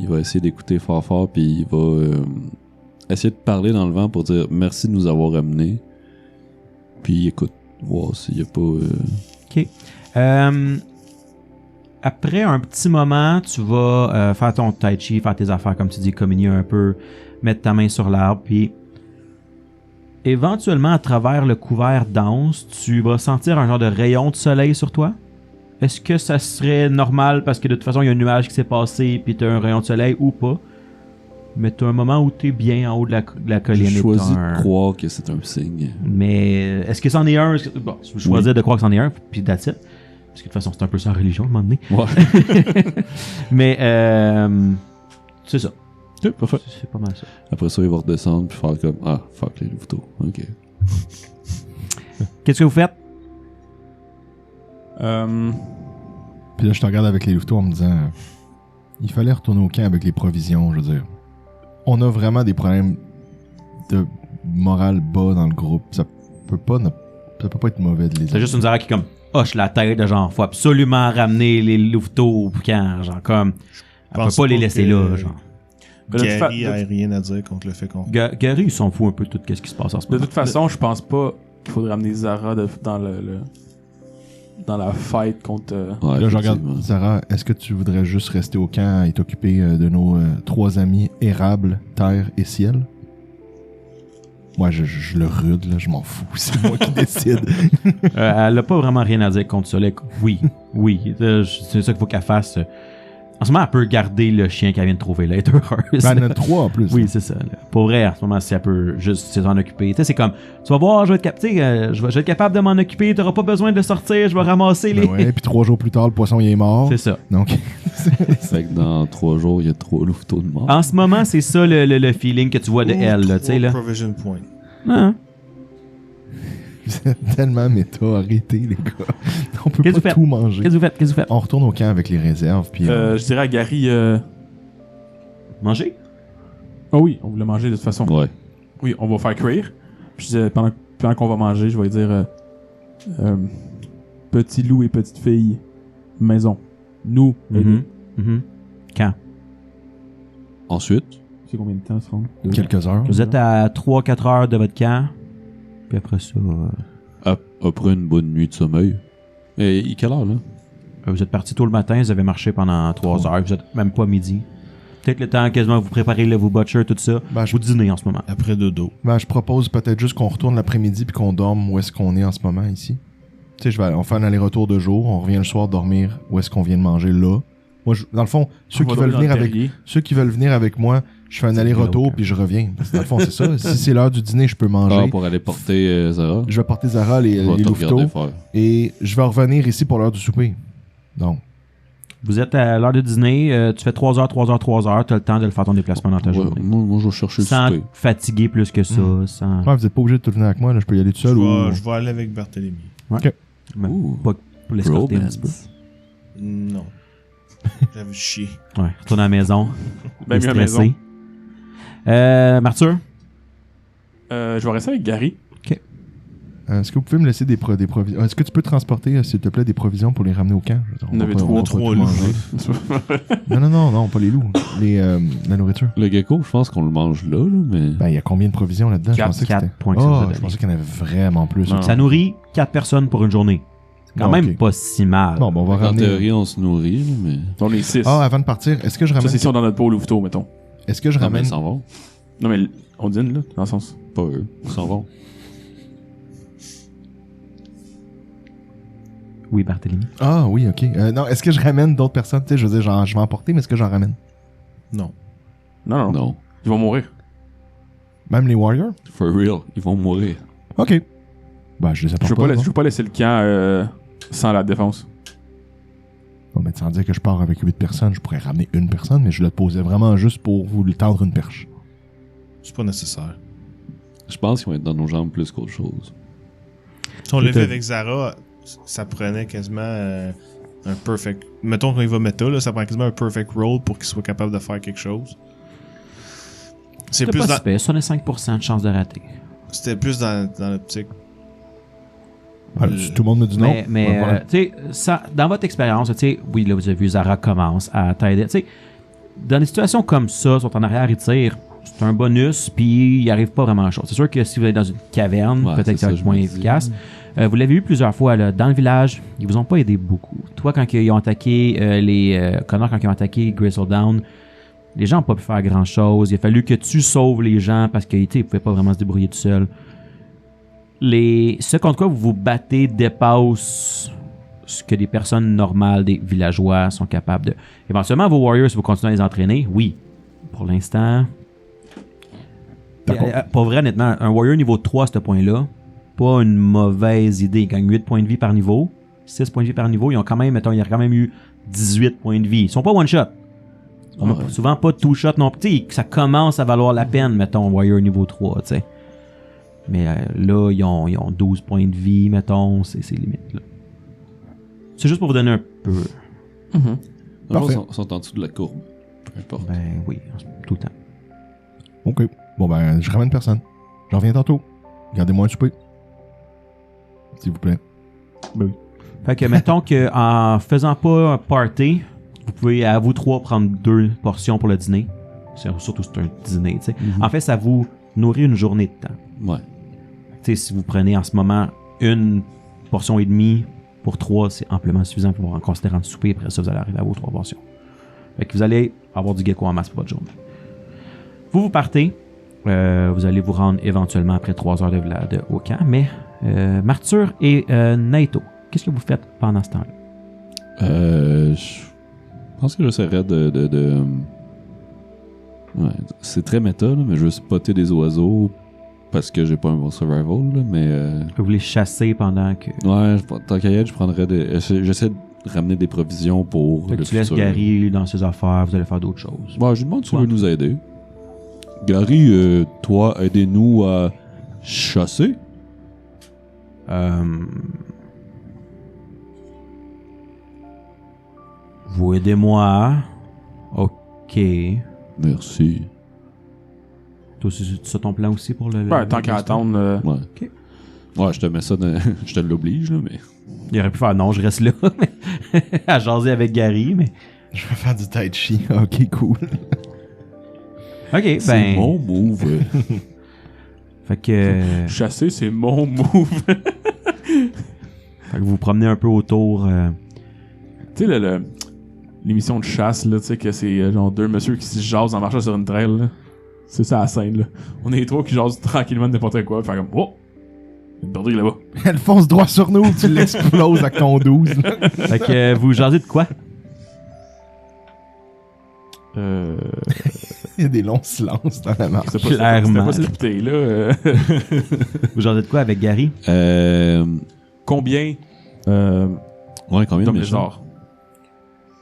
Il va essayer d'écouter fort, puis il va essayer de parler dans le vent pour dire merci de nous avoir amenés. Puis il écoute, voir s'il n'y a pas. OK. Après un petit moment, tu vas faire ton tai chi, faire tes affaires, comme tu dis, communier un peu, mettre ta main sur l'arbre, puis éventuellement, à travers le couvert dense, tu vas sentir un genre de rayon de soleil sur toi. Est-ce que ça serait normal parce que de toute façon, il y a un nuage qui s'est passé, puis tu as un rayon de soleil ou pas? Mais tu as un moment où tu es bien en haut de la colline. J'ai et choisi t'as un- de croire que c'est un signe. Mais est-ce que c'en est un? Bon, je choisis de croire que c'en est un, puis that's it. Parce que de toute façon, c'est un peu ça la religion à un moment donné. Ouais. Mais c'est ça. Ok, parfait. C'est pas mal ça. Après ça, il va redescendre puis faire comme ah, fuck les louveteaux. Ok. Qu'est-ce que vous faites? Puis là, je te regarde avec les louveteaux en me disant il fallait retourner au camp avec les provisions, je veux dire. On a vraiment des problèmes de morale bas dans le groupe. Ça peut pas être mauvais de les C'est juste une Zara qui comme hoche la tête de genre faut absolument ramener les louveteaux au camp. Genre comme elle peut pense pas les pas laisser que- là. Genre. Gary a rien à dire contre le fait qu'on... Gary, il s'en fout un peu de tout ce qui se passe en ce De moment. toute façon, je pense pas qu'il faudrait amener Zara dans la fight contre. Ouais, Là, je regarde effectivement. Sarah, est-ce que tu voudrais juste rester au camp et t'occuper de nos 3 amis érables, terre et ciel? Moi, je le rude, là, je m'en fous. C'est moi qui décide. Elle a pas vraiment rien à dire contre ça. Là. Oui. C'est ça qu'il faut qu'elle fasse. En ce moment, elle peut garder le chien qu'elle vient de trouver là. Elle est heureuse. Ben, il y en a 3 en plus. Oui, c'est ça. Là. Pour vrai, en ce moment, si elle peut juste s'en occuper. Tu sais, c'est comme, tu vas voir, je vais être capable de m'en occuper, tu n'auras pas besoin de sortir, je vais ramasser les... Ben ouais, puis 3 jours plus tard, le poisson il est mort. C'est ça. Donc, Fait que dans 3 jours, il y a 3 louveteaux de mort. En ce moment, c'est ça le feeling que tu vois de elle, là, tu sais, là. Provision point. Ah. vous êtes tellement méta, arrêtez les gars. On peut Qu'est-ce que pas vous tout manger. Qu'est-ce que vous faites? On retourne au camp avec les réserves, puis Je dirais à Gary. Manger? Ah oui, on voulait manger de toute façon. Ouais. Oui, on va faire cuire. Puis je disais, pendant qu'on va manger, je vais dire petit loup et petite fille, maison. Nous, Mhm. Mhm. Quand? Ensuite, C'est combien de temps ça rend? quelques heures. Vous êtes à 3-4 heures de votre camp, puis après ça, après une bonne nuit de sommeil. Et quelle heure, là? vous êtes parti tôt le matin, vous avez marché pendant 3 heures, vous êtes même pas à midi. Peut-être le temps quasiment que vous préparez là, vos butchers, tout ça. Ben, je, Vous dînez en ce moment. Après dodo. ben, je propose peut-être juste qu'on retourne l'après-midi puis qu'on dorme où est-ce qu'on est en ce moment ici. Tu sais, on fait un aller-retour de jour, on revient le soir dormir où est-ce qu'on vient de manger là. Moi, dans le fond, ceux qui veulent venir avec moi, je fais un aller-retour glauque. puis je reviens. Parce que dans le fond, c'est ça. Si c'est l'heure du dîner, je peux manger. Ah, pour aller porter Zara. Je vais porter Zara, Je les vais te louveteaux, regarder faire. et je vais revenir ici pour l'heure du souper. Donc, Vous êtes à l'heure de dîner, tu fais 3 heures, 3 heures, 3 heures, tu as le temps de le faire ton déplacement dans ta Ouais, journée. moi, je vais chercher le Sans souper. fatiguer plus que ça, sans... ouais, vous êtes pas obligé de tout venir avec moi, là, je peux y aller tout seul ou... Je vais aller avec Barthélemy. Même Ouh. pas pour l'escorter un petit peu. Bromance. Non. J'avais chié. Ouais, retourne à la maison. Ben mieux à la stressé. maison. Marthur? Je vais rester avec Gary. Est-ce que vous pouvez me laisser des provisions? Est-ce que tu peux transporter, s'il te plaît, des provisions pour les ramener au camp? Je veux dire, On va avait pas- on va pas trois tout loups. manger. Non, pas les loups. La nourriture. Le gecko, je pense qu'on le mange là, mais. Ben, il y a combien de provisions là-dedans? Je 4 pensais que c'était... points que ça vous a Oh, donné. je pensais qu'il y en avait vraiment plus. Non. Ça nourrit 4 personnes pour une journée. C'est quand Bon, même ok. pas si mal. Bon, ben, on va En ramener... théorie, on se nourrit, là, mais. On est 6. Ah, avant de partir, est-ce que je Ça, ramène... c'est si on dans notre pot louveteau, mettons. Est-ce que je Non, mais ramène... ils s'en vont. Non, mais on dîne, là, dans le sens. Pas eux. Ils s'en vont. Oui, Barthélemy. Ah, oui, ok. Non, est-ce que je ramène d'autres personnes? Tu sais, je veux dire, je vais emporter, mais est-ce que j'en ramène? Non. Non. Non. Ils vont mourir. Même les warriors? For real. Ils vont mourir. Ok. Ben, je les Je apporte veux pas. pas, d'abord. je veux pas laisser le camp sans la défense. Bon, ben, sans dire que je pars avec 8 personnes, je pourrais ramener une personne, mais je le posais vraiment juste pour vous lui tendre une perche. C'est pas nécessaire. Je pense qu'ils vont être dans nos jambes plus qu'autre chose. Si on l'a Tout à- fait avec Zara, ça prenait quasiment un perfect... Mettons qu'on y va méta, là, ça prend quasiment un perfect roll pour qu'il soit capable de faire quelque chose. C'est C'était plus pas dans, si pire, 65% de chance de rater. c'était plus dans l'optique. Si tout le monde me dit non. Mais voilà. tu sais, ça, dans votre expérience, tu sais, oui, là, vous avez vu Zara commence à t'aider. Tu sais, dans des situations comme ça, sont en arrière, ils tirent, c'est un bonus, puis il arrive pas vraiment à chose. C'est sûr que si vous êtes dans une caverne, Ouais, peut-être c'est que ça va ça, être je moins me dis. efficace. Vous l'avez vu plusieurs fois, là, dans le village, ils vous ont pas aidé beaucoup. Toi, quand ils ont attaqué Connor, quand ils ont attaqué Gristledown, les gens n'ont pas pu faire grand-chose. Il a fallu que tu sauves les gens parce qu'ils ne pouvaient pas vraiment se débrouiller tout seuls. Ce contre quoi vous vous battez dépasse ce que des personnes normales, des villageois sont capables de. Éventuellement, vos warriors, si vous continuez à les entraîner, oui. Pour l'instant. D'accord. Pour vrai, honnêtement, un warrior niveau 3 à ce point-là, pas une mauvaise idée. Ils gagnent 8 points de vie par niveau, 6 points de vie par niveau. Ils ont quand même, mettons, il y a quand même eu 18 points de vie. Ils sont pas one-shot. Ils sont souvent pas two-shot non plus. Tu sais, ça commence à valoir la peine, mettons, warrior niveau 3, tu sais. Mais là, ils ont 12 points de vie, mettons, c'est limite, là. C'est juste pour vous donner un peu. Dans le fond, Parfait. Ils sont en dessous de la courbe. Peu importe. Ben oui, tout le temps. OK. Bon, ben, je ramène personne. J'en reviens tantôt. Gardez-moi un souper. S'il vous plaît. Fait que mettons que en faisant pas un party, vous pouvez à vous trois prendre 2 portions pour le dîner. Surtout c'est un dîner, tu sais. En fait, ça vous nourrit une journée de temps. Ouais. Tu sais, si vous prenez en ce moment une portion et demie pour 3, c'est amplement suffisant pour en considérant le souper. Après ça, vous allez arriver à vos 3 portions. Fait que vous allez avoir du gecko en masse pour votre journée. Vous partez. Vous allez vous rendre éventuellement après 3 heures au camp. Mais Martyr et Naito, qu'est-ce que vous faites pendant ce temps-là? Je pense que j'essaierais de ouais, c'est très méta, là, mais je veux spotter des oiseaux parce que j'ai pas un bon survival, là, mais Vous les chasser pendant que... ouais, tant qu'à y être, je prendrais j'essaie de ramener des provisions pour Fait que le tu laisses futur. Gary dans ses affaires, vous allez faire d'autres choses. Bon, je lui demande s'il Ouais. veut nous aider. Gary, toi, aidez-nous à chasser. Vous aidez-moi. Ok. Merci. Toi, c'est ça ton plan aussi pour le... Ben, tant qu'à attendre. Ouais. Ok. Ouais, je te mets ça dans... je te l'oblige, là, mais... Il aurait pu faire non, je reste là. À jaser avec Gary, mais... Je vais faire du tai chi. OK, cool. Ok, C'est ben... mon move. Fait que... Chasser, c'est mon move. Fait que vous vous promenez un peu autour... Tu sais, l'émission de chasse, là, tu sais, que c'est genre 2 messieurs qui se jasent en marchant sur une trail, là. C'est ça la scène, là. On est les 3 qui jasent tranquillement de n'importe quoi. Fait comme, oh! Il y a une borderie là-bas. Elle fonce droit sur nous, tu l'exploses avec ton 12. là. Fait que vous jasez de quoi? Il y a des longs silences dans la marche. C'était Clairement. pas écouté, là. Vous jasez de quoi avec Gary? Combien Ouais, combien de d'hommes méchants?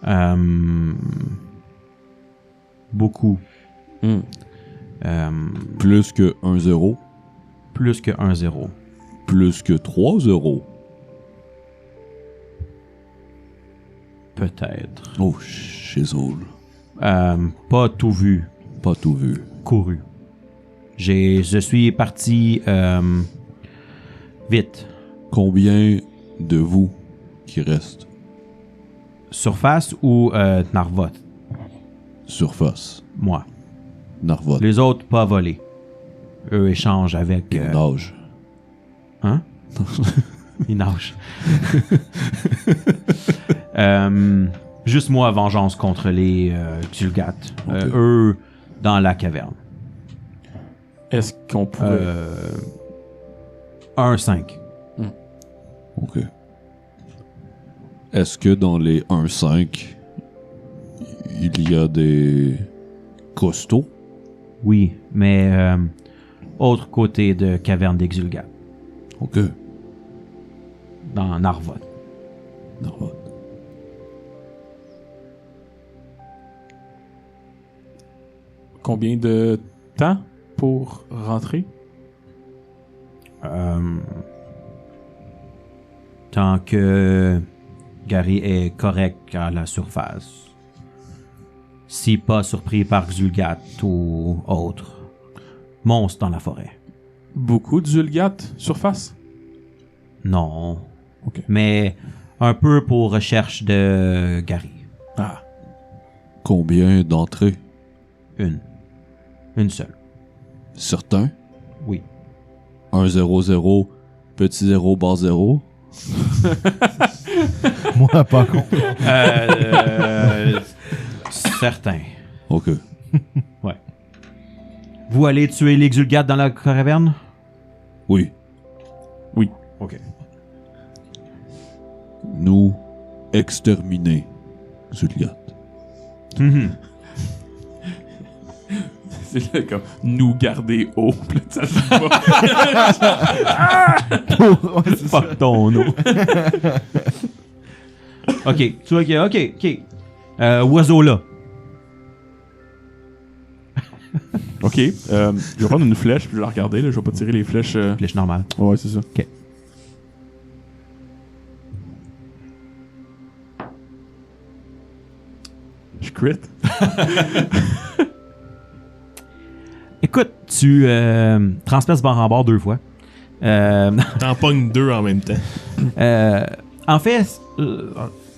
lézards? Beaucoup. Hmm. Plus que 1-0. Plus que 1-0. Plus que 3-0. Peut-être. Oh, shizzle. Pas tout vu. Pas tout vu. Couru. Je suis parti vite. Combien de vous qui restent? Surface ou Narvot? Surface. Moi. Narvot. Les autres, pas volés. Eux échangent avec... Nage. Hein? Ils nagent. Juste moi, vengeance contre les Xulgat. Ok. Eux, dans la caverne. Est-ce qu'on pourrait... 1-5. OK. Est-ce que dans les 1-5, il y a des costauds? Oui, mais autre côté de caverne des Xulgat. OK. Dans Narvot. Narvot. Combien de temps pour rentrer? Tant que Gary est correct à la surface. Si pas surpris par Xulgat ou autre. monstres dans la forêt. Beaucoup de Zulgat surface? Non. Ok. Mais un peu pour recherche de Gary. Ah. Combien d'entrées? Une seule. Certains? Oui. 1, 0, 0, petit 0, bas 0? Moi, pas con. Certain. Ok. Vous allez tuer les Xulgath dans la caverne? Oui. Ok. Nous exterminer Zulgat. Mhm. C'est là, comme nous garder haut. Puis là, ça se bat. Ouais, c'est ça. Fuck ton eau. Ok, tu vois que. Ok. Oiseau là. Ok. Je vais prendre une flèche puis je vais la regarder. Là. Je vais pas tirer les flèches. Flèche normale. Ouais, c'est ça. Ok. Je crit. Écoute, tu transperces bord en bord 2 fois. T'en pognes 2 en même temps. En fait,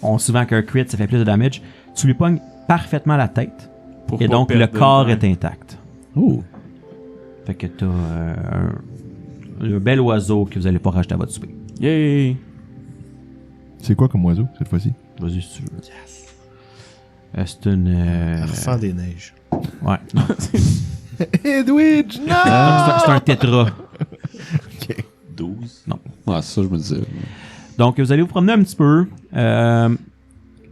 on se souvent qu'un crit, ça fait plus de damage. Tu lui pognes parfaitement la tête. Pour Et pas donc, le perdre corps de- est intact. Oh. Fait que t'as un bel oiseau que vous allez pas rajouter à votre souper. Yay! C'est quoi comme oiseau, cette fois-ci? Vas-y si tu veux. C'est une... Enfant des neiges. Ouais. Edwidge, non! C'est un tétra. 12? Non. Ouais, c'est ça, je me disais. Donc, vous allez vous promener un petit peu.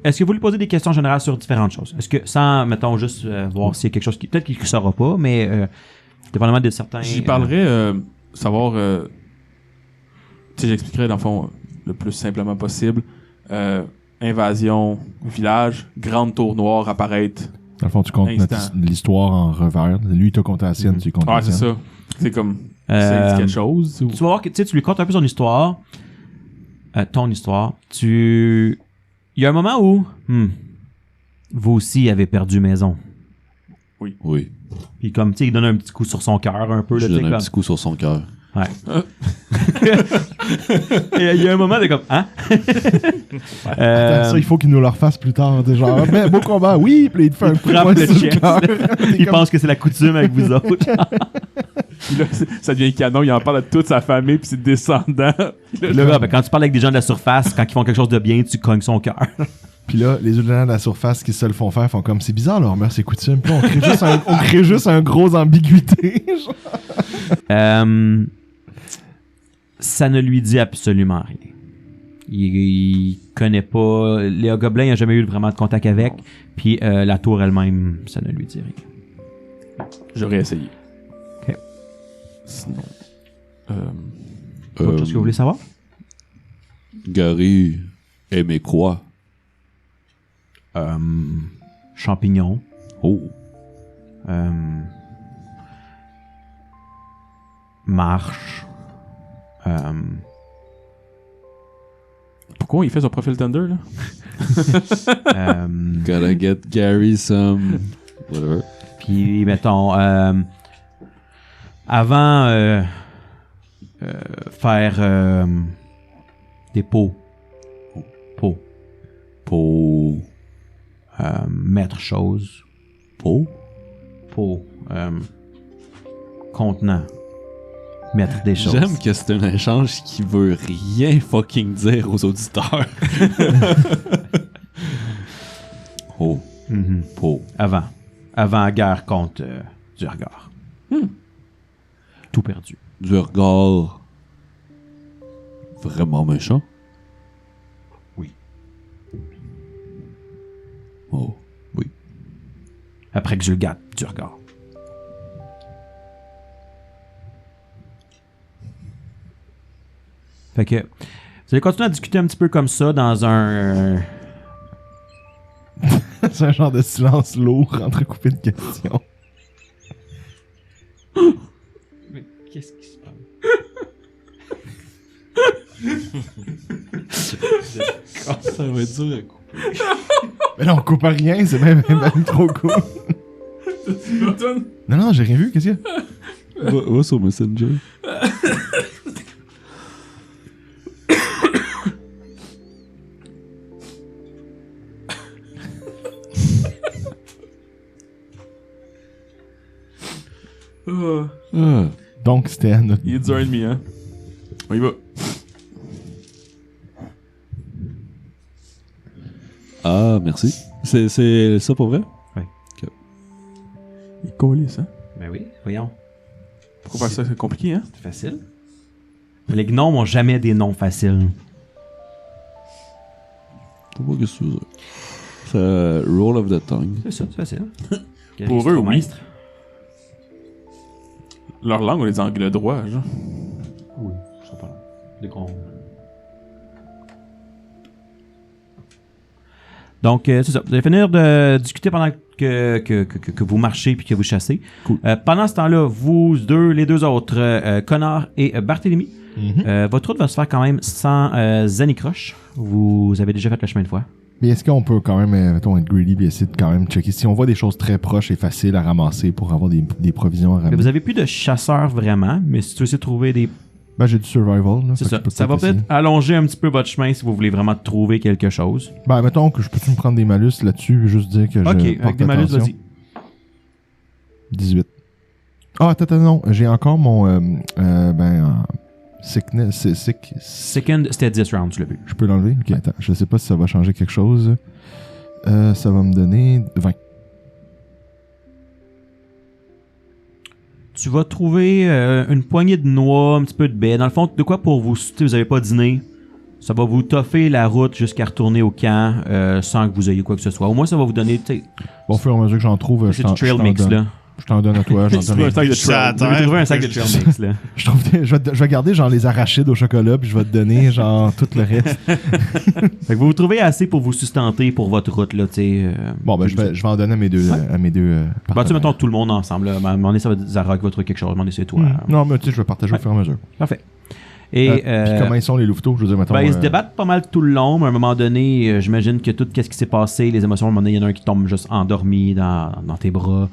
Est-ce que vous lui posez des questions générales sur différentes choses? Est-ce que, sans, mettons, juste voir s'il y a quelque chose qui... Peut-être qu'il ne saura pas, mais dépendamment de certains... J'y parlerai, savoir. Tu sais, j'expliquerai dans le fond le plus simplement possible. Invasion, village, grande tour noire apparaître. Dans le fond, tu comptes Instant. l'histoire en revers. Lui, il t'a compté la sienne, tu comptes Ouais, la c'est sienne. ça. C'est comme. C'est quelque chose. Ou... Tu vas voir que tu sais, tu lui contes un peu son histoire. Ton histoire. Il y a un moment où... vous aussi avez perdu maison. Oui. Puis comme, tu sais, il donne un petit coup sur son cœur un peu. Je Là, tu sais, donne un comme... petit coup sur son cœur. Ouais. Et il y a un moment de comme... Hein? Attends, ça, il faut qu'il nous le refasse plus tard. T'es genre, mais beau combat, oui, puis il te fait un coup de frappe poing le sur le chest. cœur. Il T'es comme- pense que c'est la coutume avec vous autres. Puis là, ça devient canon. Il en parle à toute sa famille puis ses descendants. Puis là, Là, ben, quand tu parles avec des gens de la surface, quand ils font quelque chose de bien, tu cognes son cœur. Puis là, les Ullanans de la surface qui se le font faire font comme, c'est bizarre leur mœurs et coutumes. Puis là, on crée juste un gros ambiguïté. Genre. Ça ne lui dit absolument rien. Il connaît pas... Les gobelins, il n'a jamais eu vraiment de contact avec. Puis la tour elle-même, ça ne lui dit rien. j'aurais essayé. Ok. Sinon. Autre chose que vous voulez savoir? Gary aimait quoi? Champignons. Oh. Marche. Pourquoi il fait son profil Tinder, là? Gotta get Gary some... Whatever. Puis, mettons, avant faire des pots. Pour... Mettre chose. Pour? Contenant. Mettre des choses. J'aime que c'est un échange qui veut rien fucking dire aux auditeurs. Oh. Mhm. Pour... Avant la guerre contre du regard. Tout perdu. Du regard... Vraiment méchant? Oui. Oh. Oui. Après que je le gâte, du regard. Fait que, vous allez continuer à discuter un petit peu comme ça dans un... C'est un genre de silence lourd entrecoupé de questions. Mais qu'est-ce qui se passe? Ça va être dur à couper. Mais là, on coupe à rien, c'est même trop cool. Non, j'ai rien vu, qu'est-ce qu'il y a? Va sur Messenger. Ah. Donc, c'était à notre... Il est 10h30, hein. On y va. Ah, merci. C'est ça pour vrai? Il est collé, ça. Ben oui, voyons. Pourquoi faire ça? C'est compliqué, hein? C'est facile. Les gnomes ont jamais des noms faciles. Je sais pas qu'est-ce que tu veux dire. C'est Roll of the Tongue. C'est ça, c'est facile. Pour eux, oui. Maître. Leur langue, on les angle droit, genre. Oui, ça pas des gros. Donc, c'est ça. Vous allez finir de discuter pendant que vous marchez puis que vous chassez. Cool. Pendant ce temps-là, vous deux, les deux autres, Connor et Barthélemy, votre route va se faire quand même sans anicroche. Vous avez déjà fait le chemin de foi. Mais est-ce qu'on peut quand même, mettons, être greedy et essayer de quand même checker si on voit des choses très proches et faciles à ramasser pour avoir des provisions à ramener? Vous avez plus de chasseurs vraiment, mais si tu veux essayer de trouver des... Ben, j'ai du survival. Là, C'est fait ça. que je peux Ça va essayer. peut-être allonger un petit peu votre chemin si vous voulez vraiment trouver quelque chose. Ben, mettons que je peux-tu me prendre des malus là-dessus et juste dire que Ok, je avec porte des malus, attention. vas-y. 18. Ah, attends, non. J'ai encore mon, sickness, sick. Second, c'était 10 rounds, tu l'as vu. Je peux l'enlever? Ok, attends. Je sais pas si ça va changer quelque chose. Ça va me donner 20. Tu vas trouver une poignée de noix, un petit peu de baie. Dans le fond, de quoi pour vous, si vous n'avez pas dîné, ça va vous toffer la route jusqu'à retourner au camp sans que vous ayez quoi que ce soit. Au moins, ça va vous donner... Bon, au fur et à mesure que j'en trouve, C'est du trail mix, là. Je t'en donne à toi. J'en donne un à... sac de Ça à trail. Vous avez terre, trouvé un sac que de je- trail mix, là. je vais garder genre les arachides au chocolat puis je vais te donner genre tout le reste. Fait que vous vous trouvez assez pour vous sustenter pour votre route, là, tu sais. Bon, ben je vais en donner à mes deux, Ouais. Bah, tu sais, partenaires. mettons tout le monde ensemble, là. À un moment donné, ça va être Zara qui va trouver quelque chose. À un moment donné, c'est toi. Non, mais tu sais, je vais partager au fur et à mesure. Parfait. Et... Puis comment ils sont les louveteaux, je veux dire, mettons... Ben, ils se débattent pas mal tout le long, mais à un moment donné, j'imagine que tout ce qui s'est passé, les émotions, à un moment donné, il y en a un qui tombe juste endormi dans tes bras.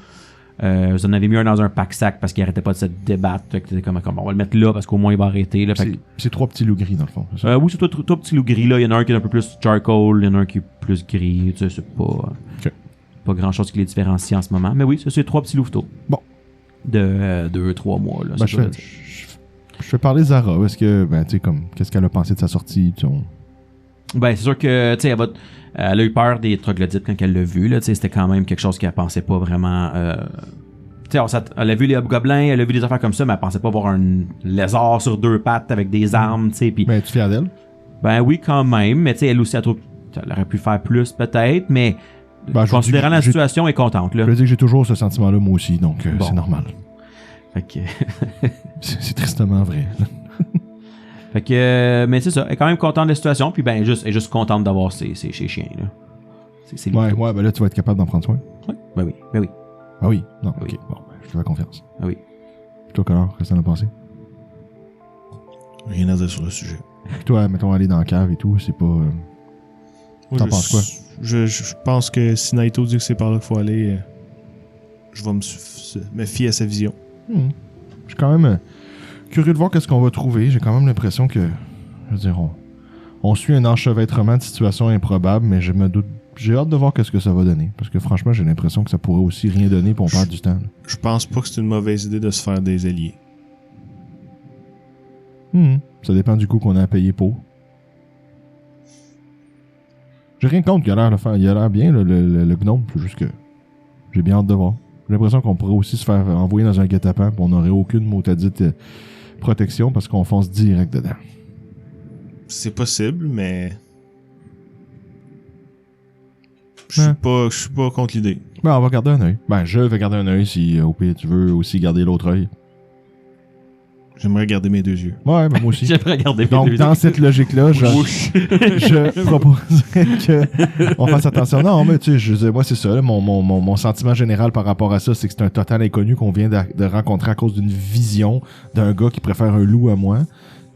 Vous en avez mis un dans un pack-sac parce qu'il arrêtait pas de se débattre. Fait que t'es comme, on va le mettre là parce qu'au moins il va arrêter. Là, fait C'est 3 petits loups gris, dans le fond. c'est ça? oui, c'est toi petit loup gris là. Il y en a un qui est un peu plus charcoal, il y en a un qui est plus gris. Tu sais, c'est pas grand chose qui les différencie en ce moment. Mais oui, ça c'est 3 petits louveteaux. Bon. De 2-3 mois. Là, Ben, ça, doit être- je fais parler Zara. Est-ce que, ben, tu sais, comme, qu'est-ce qu'elle a pensé de sa sortie? Ben, c'est sûr que, tu sais, elle a eu peur des troglodytes quand elle l'a vu, là, tu sais, c'était quand même quelque chose qu'elle pensait pas vraiment, tu sais, elle a vu les hobgoblins, elle a vu des affaires comme ça, mais elle pensait pas voir un lézard sur 2 pattes avec des armes, tu sais, pis, Ben, es-tu fier d'elle? ben oui, quand même, mais tu sais, elle aussi, elle aurait pu faire plus, peut-être, mais, Ben, je considérant dis- la j'ai- situation, elle est contente, là. Je veux dire que j'ai toujours ce sentiment-là, moi aussi, donc Bon. c'est normal. Fait que, C'est tristement vrai. fait que, mais c'est ça, elle est quand même contente de la situation, puis ben, elle est juste contente d'avoir ses chiens, là. C'est Ouais, ben là, tu vas être capable d'en prendre soin. ouais, ben oui, ben oui, Ah oui? Non, Oui. ok. Bon, ben, je te fais confiance. ben oui. Puis toi, Connor, qu'est-ce que t'en as pensé? Rien à dire sur le sujet. Puis toi, mettons, aller dans la cave et tout, c'est pas... Moi, T'en je- penses quoi? Je pense que si Naito dit que c'est par là qu'il faut aller, je vais me fier à sa vision. Je suis quand même curieux de voir qu'est-ce qu'on va trouver. J'ai quand même l'impression que, je veux dire, on suit un enchevêtrement de situations improbables, mais je me doute, j'ai hâte de voir qu'est-ce que ça va donner. Parce que franchement, j'ai l'impression que ça pourrait aussi rien donner pour on perd du temps. là. Je pense pas que c'est une mauvaise idée de se faire des alliés. Ça dépend du coût qu'on a à payer pour. J'ai rien contre qu'il a l'air de faire. Il a l'air bien, le gnome. C'est juste que j'ai bien hâte de voir. J'ai l'impression qu'on pourrait aussi se faire envoyer dans un guet-apens, puis on n'aurait aucune motadite protection parce qu'on fonce direct dedans. C'est possible, mais Ouais. je suis pas contre l'idée. Ben, on va garder un œil. Ben, je vais garder un œil si au pire tu veux aussi garder l'autre œil. J'aimerais garder mes 2 yeux. Ouais, ben moi aussi. J'aimerais regarder mes Donc, deux dans yeux. cette logique-là, je proposerais qu'on fasse attention. Non, mais tu sais, je veux dire, moi, c'est ça. Là, mon sentiment général par rapport à ça, c'est que c'est un total inconnu qu'on vient de rencontrer à cause d'une vision d'un gars qui préfère un loup à moi.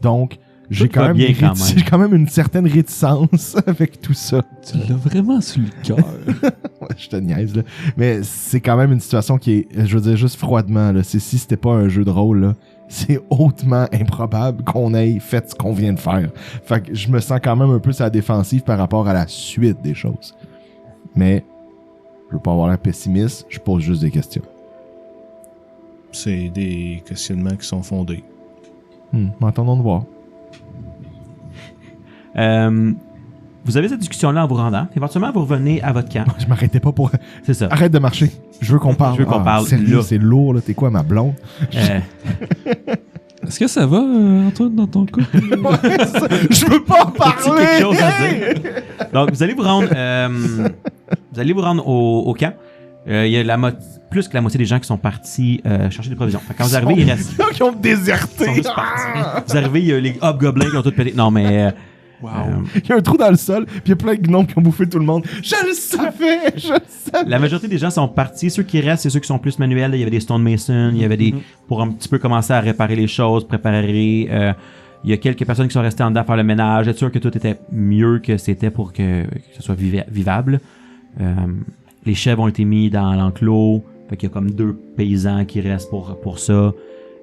Donc, j'ai Tout va quand même, bien quand même. j'ai quand même une certaine réticence avec tout ça. Tu l'as vraiment sur le cœur. Ouais, je te niaise, là. Mais c'est quand même une situation qui est, je veux dire, juste froidement, là. Si c'était pas un jeu de rôle, là, c'est hautement improbable qu'on ait fait ce qu'on vient de faire. Fait que je me sens quand même un peu sur la défensive par rapport à la suite des choses. Mais, je veux pas avoir l'air pessimiste, je pose juste des questions. C'est des questionnements qui sont fondés. Attendons de voir. Vous avez cette discussion-là en vous rendant. Éventuellement, vous revenez à votre camp. Je m'arrêtais pas pour... C'est ça. Arrête de marcher. Je veux qu'on parle. Je veux qu'on parle Sérieux, là. c'est lourd, là. T'es quoi, ma blonde? Est-ce que ça va, Antoine, dans ton couple? Ouais, c'est ça. Je veux pas en parler! quelque chose à dire. Donc, vous allez vous rendre au camp. Il y a plus que la moitié des gens qui sont partis chercher des provisions. Fait que quand vous arrivez, il reste... Qui ont déserté! Ils sont juste partis. Vous arrivez, il y a les hobgoblins qui ont tout pété. Non, mais... Wow. Il y a un trou dans le sol, puis il y a plein de gnomes qui ont bouffé tout le monde. Je le savais! Je le savais! La majorité des gens sont partis. Ceux qui restent, c'est ceux qui sont plus manuels. Il y avait des stonemasons, il y avait des... Pour un petit peu commencer à réparer les choses, préparer... il y a quelques personnes qui sont restées en dedans à faire le ménage, être sûr que tout était mieux que c'était pour que ce soit vivable. Les chèvres ont été mis dans l'enclos. Fait qu'il y a comme 2 paysans qui restent pour ça.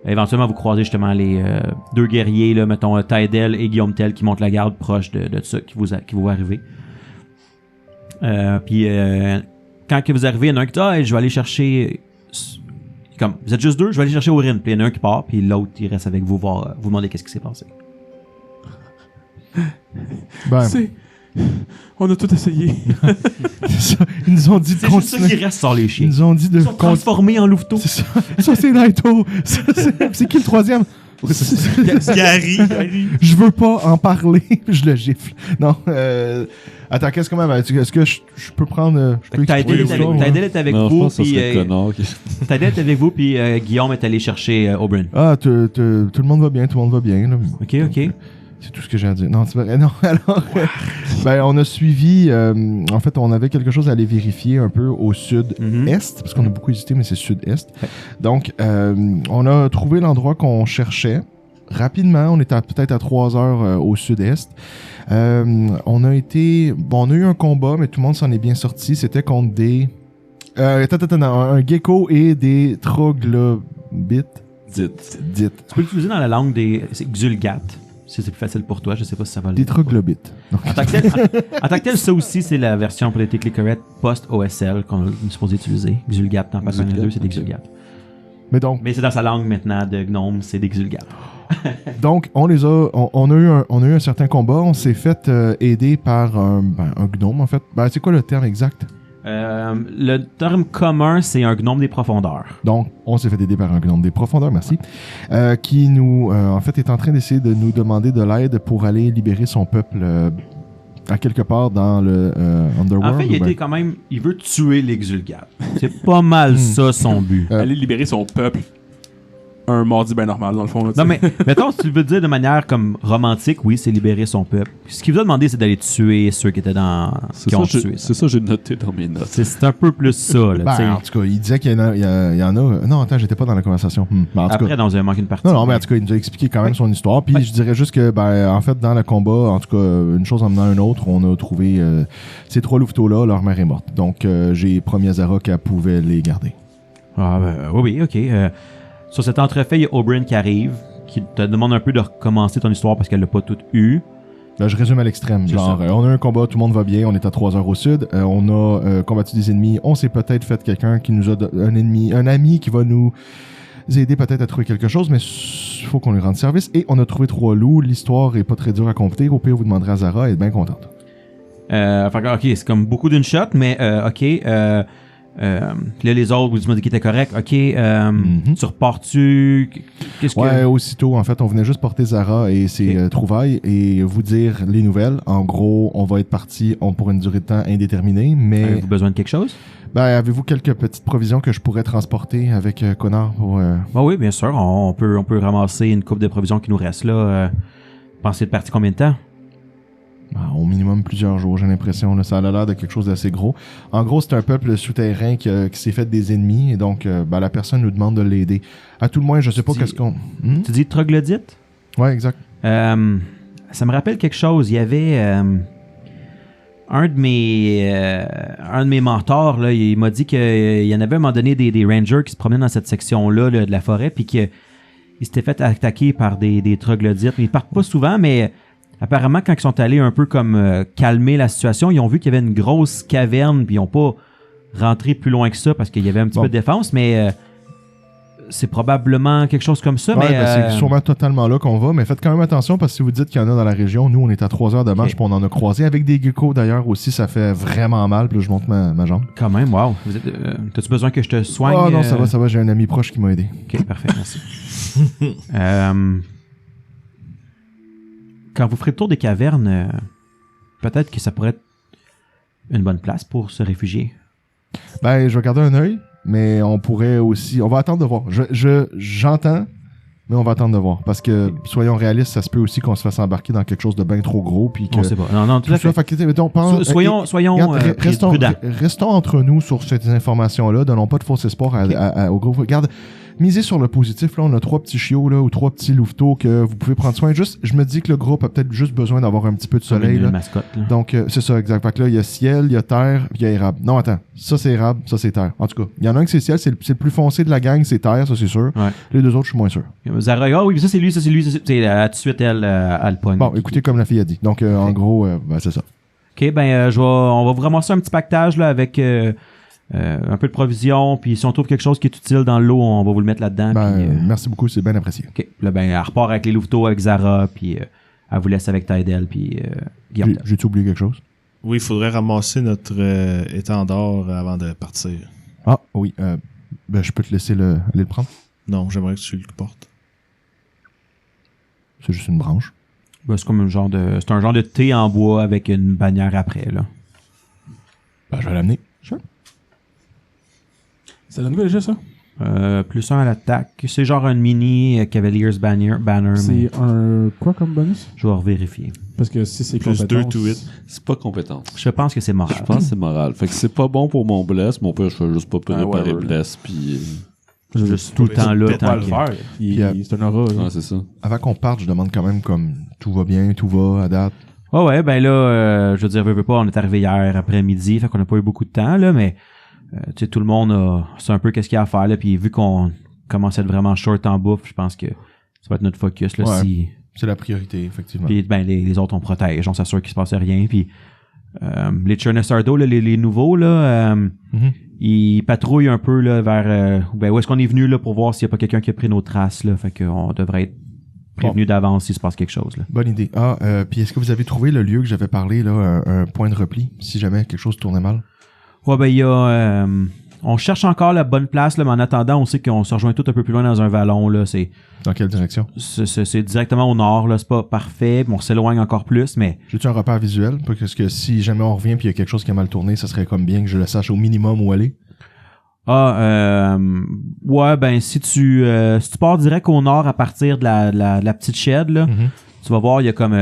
Éventuellement, vous croisez justement les 2 guerriers, là, mettons Tydel et Guillaume Tell qui montent la garde proche de ça qui vous arrivez. Puis quand que vous arrivez, il y en a un qui dit « Ah, je vais aller chercher... » Comme, vous êtes juste 2, je vais aller chercher Orin. Puis il y en a un qui part, puis l'autre, il reste avec vous, vous demander qu'est-ce qui s'est passé. Ben, On a tout essayé. c'est ça. Ils nous ont dit de C'est juste ça continuer. qui reste sur les Ils chiens. nous ont dit de Ils sont transformés en louveteaux. C'est ça. Ça, c'est Naito. Ça, c'est qui le troisième? Gary. Je veux pas en parler. Je le gifle. Non. Attends, qu'est-ce que même? Est-ce que je peux prendre... je peux expliquer l'histoire, ouais? Tydel est avec Non, je vous, pense que ça puis serait le connard qui... Tydel est avec vous, puis Guillaume est allé chercher Oberyn. Ah, tout le monde va bien, tout le monde va bien. Là. Ok. C'est tout ce que j'ai à dire. Non, c'est vrai. Non, alors, ben, on a suivi. En fait, on avait quelque chose à aller vérifier un peu au sud-est, parce qu'on a beaucoup hésité, mais c'est sud-est. Ouais. Donc, on a trouvé l'endroit qu'on cherchait. Rapidement, on était peut-être à 3 heures au sud-est. On a été. Bon, on a eu un combat, mais tout le monde s'en est bien sorti. C'était contre des. Un gecko et des troglobites. Dites. Dites. Tu peux l'utiliser dans la langue des... C'est Xulgat. Si c'est plus facile pour toi, je sais pas si ça va Des troglobites. Donc, En tant que tel, ça aussi, c'est la version politically correct post-OSL qu'on est supposé utiliser. Xulgat dans Pathfinder 2, c'est des Xulgat. mais donc, Mais c'est dans sa langue maintenant de gnome, c'est des Xulgat. Donc, on a eu un certain combat. On s'est fait aider par un gnome, en fait. Ben, c'est quoi le terme exact? Le terme commun, c'est un gnome des profondeurs. Donc, on s'est fait aider par un gnome des profondeurs, merci, qui nous, en fait, est en train d'essayer de nous demander de l'aide pour aller libérer son peuple à quelque part dans le Underworld. En fait, il veut tuer les Xulgat. C'est pas mal ça son but. Aller libérer son peuple. Un mardi bien normal, dans le fond. Là, Non, mais mettons, si tu veux dire de manière comme romantique, oui, c'est libérer son peuple. Ce qu'il vous a demandé, c'est d'aller tuer ceux qui étaient C'est qui ont ça, tué. c'est ça, j'ai noté dans mes notes. C'est un peu plus ça, là. Ben, t'sais. en tout cas, il disait qu'il y en a... Non, attends, j'étais pas dans la conversation. Ben, en tout Après, cas, dans un manque une partie. non, mais en tout cas, il nous a expliqué quand même son histoire. Puis je dirais juste que, ben, en fait, dans le combat, en tout cas, une chose en menant une autre, on a trouvé ces 3 louveteaux-là, leur mère est morte. Donc, j'ai promis à Zara qu'elle pouvait les garder. Ah, ben, oui, ok. Sur cet entrefait, il y a Oberyn qui arrive, qui te demande un peu de recommencer ton histoire parce qu'elle l'a pas toute eu. Là, je résume à l'extrême. C'est Genre, ça. on a eu un combat, tout le monde va bien, on est à 3 heures au sud, on a combattu des ennemis, on s'est peut-être fait quelqu'un qui nous a un ami qui va nous aider peut-être à trouver quelque chose, mais il faut qu'on lui rende service. Et on a trouvé 3 loups, l'histoire est pas très dure à compléter. Au pire, vous demanderez à Zara, elle est bien contente. Ok, c'est comme beaucoup d'une shot, mais ok. Puis là, les autres, vous demandez qu'ils étaient corrects. Ok, tu repars-tu? Qu'est-ce que... Ouais, aussitôt, en fait, on venait juste porter Zara et ses trouvailles et vous dire les nouvelles. En gros, on va être parti pour une durée de temps indéterminée, mais... Avez-vous besoin de quelque chose? Ben, avez-vous quelques petites provisions que je pourrais transporter avec Connor pour... Bah oui, bien sûr. On peut ramasser une coupe de provisions qui nous reste là. Pensez de partir combien de temps? Au minimum plusieurs jours, j'ai l'impression. Là, ça a l'air de quelque chose d'assez gros. En gros, c'est un peuple souterrain qui s'est fait des ennemis et donc la personne nous demande de l'aider. À tout le moins, je sais pas qu'est-ce qu'on... Tu dis troglodyte? Ouais, exact. Ça me rappelle quelque chose. Il y avait... un de mes mentors, là, il m'a dit qu'il y en avait à un moment donné des rangers qui se promenaient dans cette section-là là, de la forêt, puis qu'ils s'étaient fait attaquer par des troglodytes. Ils partent pas souvent, mais apparemment, quand ils sont allés un peu comme calmer la situation, ils ont vu qu'il y avait une grosse caverne, puis ils n'ont pas rentré plus loin que ça parce qu'il y avait un petit peu de défense, mais c'est probablement quelque chose comme ça. Ouais, mais c'est sûrement totalement là qu'on va, mais faites quand même attention parce que si vous dites qu'il y en a dans la région, nous on est à 3 heures de marche, puis on en a croisé avec des geckos d'ailleurs aussi, ça fait vraiment mal, puis là je monte ma jambe. Quand même, wow. T'as-tu besoin que je te soigne? Oh non, ça va, j'ai un ami proche qui m'a aidé. Ok, parfait, merci. Quand vous ferez le tour des cavernes, peut-être que ça pourrait être une bonne place pour se réfugier. Ben, je vais garder un œil, mais on pourrait aussi... On va attendre de voir. J'entends, mais on va attendre de voir. Parce que, soyons réalistes, ça se peut aussi qu'on se fasse embarquer dans quelque chose de bien trop gros. Puis que On sait pas. Non, tout à fait. ça, fait que, mettons, Soyons prudents. Restons entre nous sur ces informations-là. Donnons pas de faux espoirs au groupe. Regarde, misez sur le positif. Là, on a 3 petits chiots là, ou 3 petits louveteaux que vous pouvez prendre soin. Juste, je me dis que le groupe a peut-être juste besoin d'avoir un petit peu de soleil. Une là. mascotte. Là. Donc, c'est ça, exact. Fait que là, il y a ciel, il y a terre, puis il y a érable. Non, attends. Ça, c'est érable, ça, c'est terre. En tout cas, il y en a un qui c'est ciel, c'est le plus foncé de la gang, c'est terre, ça, c'est sûr. Ouais. Les 2 autres, je suis moins sûr. Zara, oui, ça, c'est lui. C'est tout de suite, elle le poigne. Bon, écoutez, comme la fille a dit. Donc, en gros, c'est ça. OK, ben, on va vous ramasser un petit pactage là, avec un peu de provisions, puis si on trouve quelque chose qui est utile dans l'eau, on va vous le mettre là-dedans. Ben, puis, merci beaucoup, c'est bien apprécié. OK, là, ben, elle repart avec les louveteaux, avec Zara, puis elle vous laisse avec Tydell, puis Guillaume. J'ai-tu oublié quelque chose? Oui, il faudrait ramasser notre étendard avant de partir. Ah, oui. Ben, je peux te laisser aller le prendre. Non, j'aimerais que tu le portes. C'est juste une branche. Ben, c'est comme un genre de thé en bois avec une bannière après, là. Ben, je vais l'amener. C'est la nouvelle jeu, ça? Plus 1 à l'attaque. C'est genre un mini Cavalier's Banner. Mais C'est un quoi comme bonus? je vais revérifier. Parce que si c'est Plus 2 compétence... to it. C'est pas compétence. Je pense que c'est moral. Je pense que c'est moral. Fait que c'est pas bon pour mon bless. Mon père, je fais juste pas préparer ouais. bless, puis... Juste tout le temps là, Peut-être pas tant le qu'il... faire. C'est un aura. là. Ouais, c'est ça. Avant qu'on parte, je demande quand même comme tout va bien, tout va à date. Ouais, ben là, je veux dire, veux pas, on est arrivé hier après-midi, fait qu'on a pas eu beaucoup de temps, là, mais tu sais, tout le monde c'est un peu qu'est-ce qu'il y a à faire, là, puis vu qu'on commence à être vraiment short en bouffe, je pense que ça va être notre focus, là, Ouais. si... C'est la priorité, effectivement. Puis, ben, les autres, on protège, on s'assure qu'il se passe rien, puis les Chernasardo, là, les nouveaux, là, ils patrouillent un peu, là, vers... ben, où est-ce qu'on est venu, là, pour voir s'il y a pas quelqu'un qui a pris nos traces, là, fait qu'on devrait être prévenu d'avance s'il se passe quelque chose, là. Bonne idée. Ah, puis est-ce que vous avez trouvé le lieu que j'avais parlé, là, un point de repli, si jamais quelque chose tournait mal? Ouais, ben, il y a... on cherche encore la bonne place, là, mais en attendant, on sait qu'on se rejoint tout un peu plus loin dans un vallon, là. C'est Dans quelle direction? directement au nord, là. C'est pas parfait, mais on s'éloigne encore plus, mais... J'ai-tu un repère visuel? Parce que si jamais on revient puis il y a quelque chose qui a mal tourné, ça serait comme bien que je le sache au minimum où aller. Ouais, ben, si tu pars direct au nord à partir de la petite shed, là, tu vas voir, il y a comme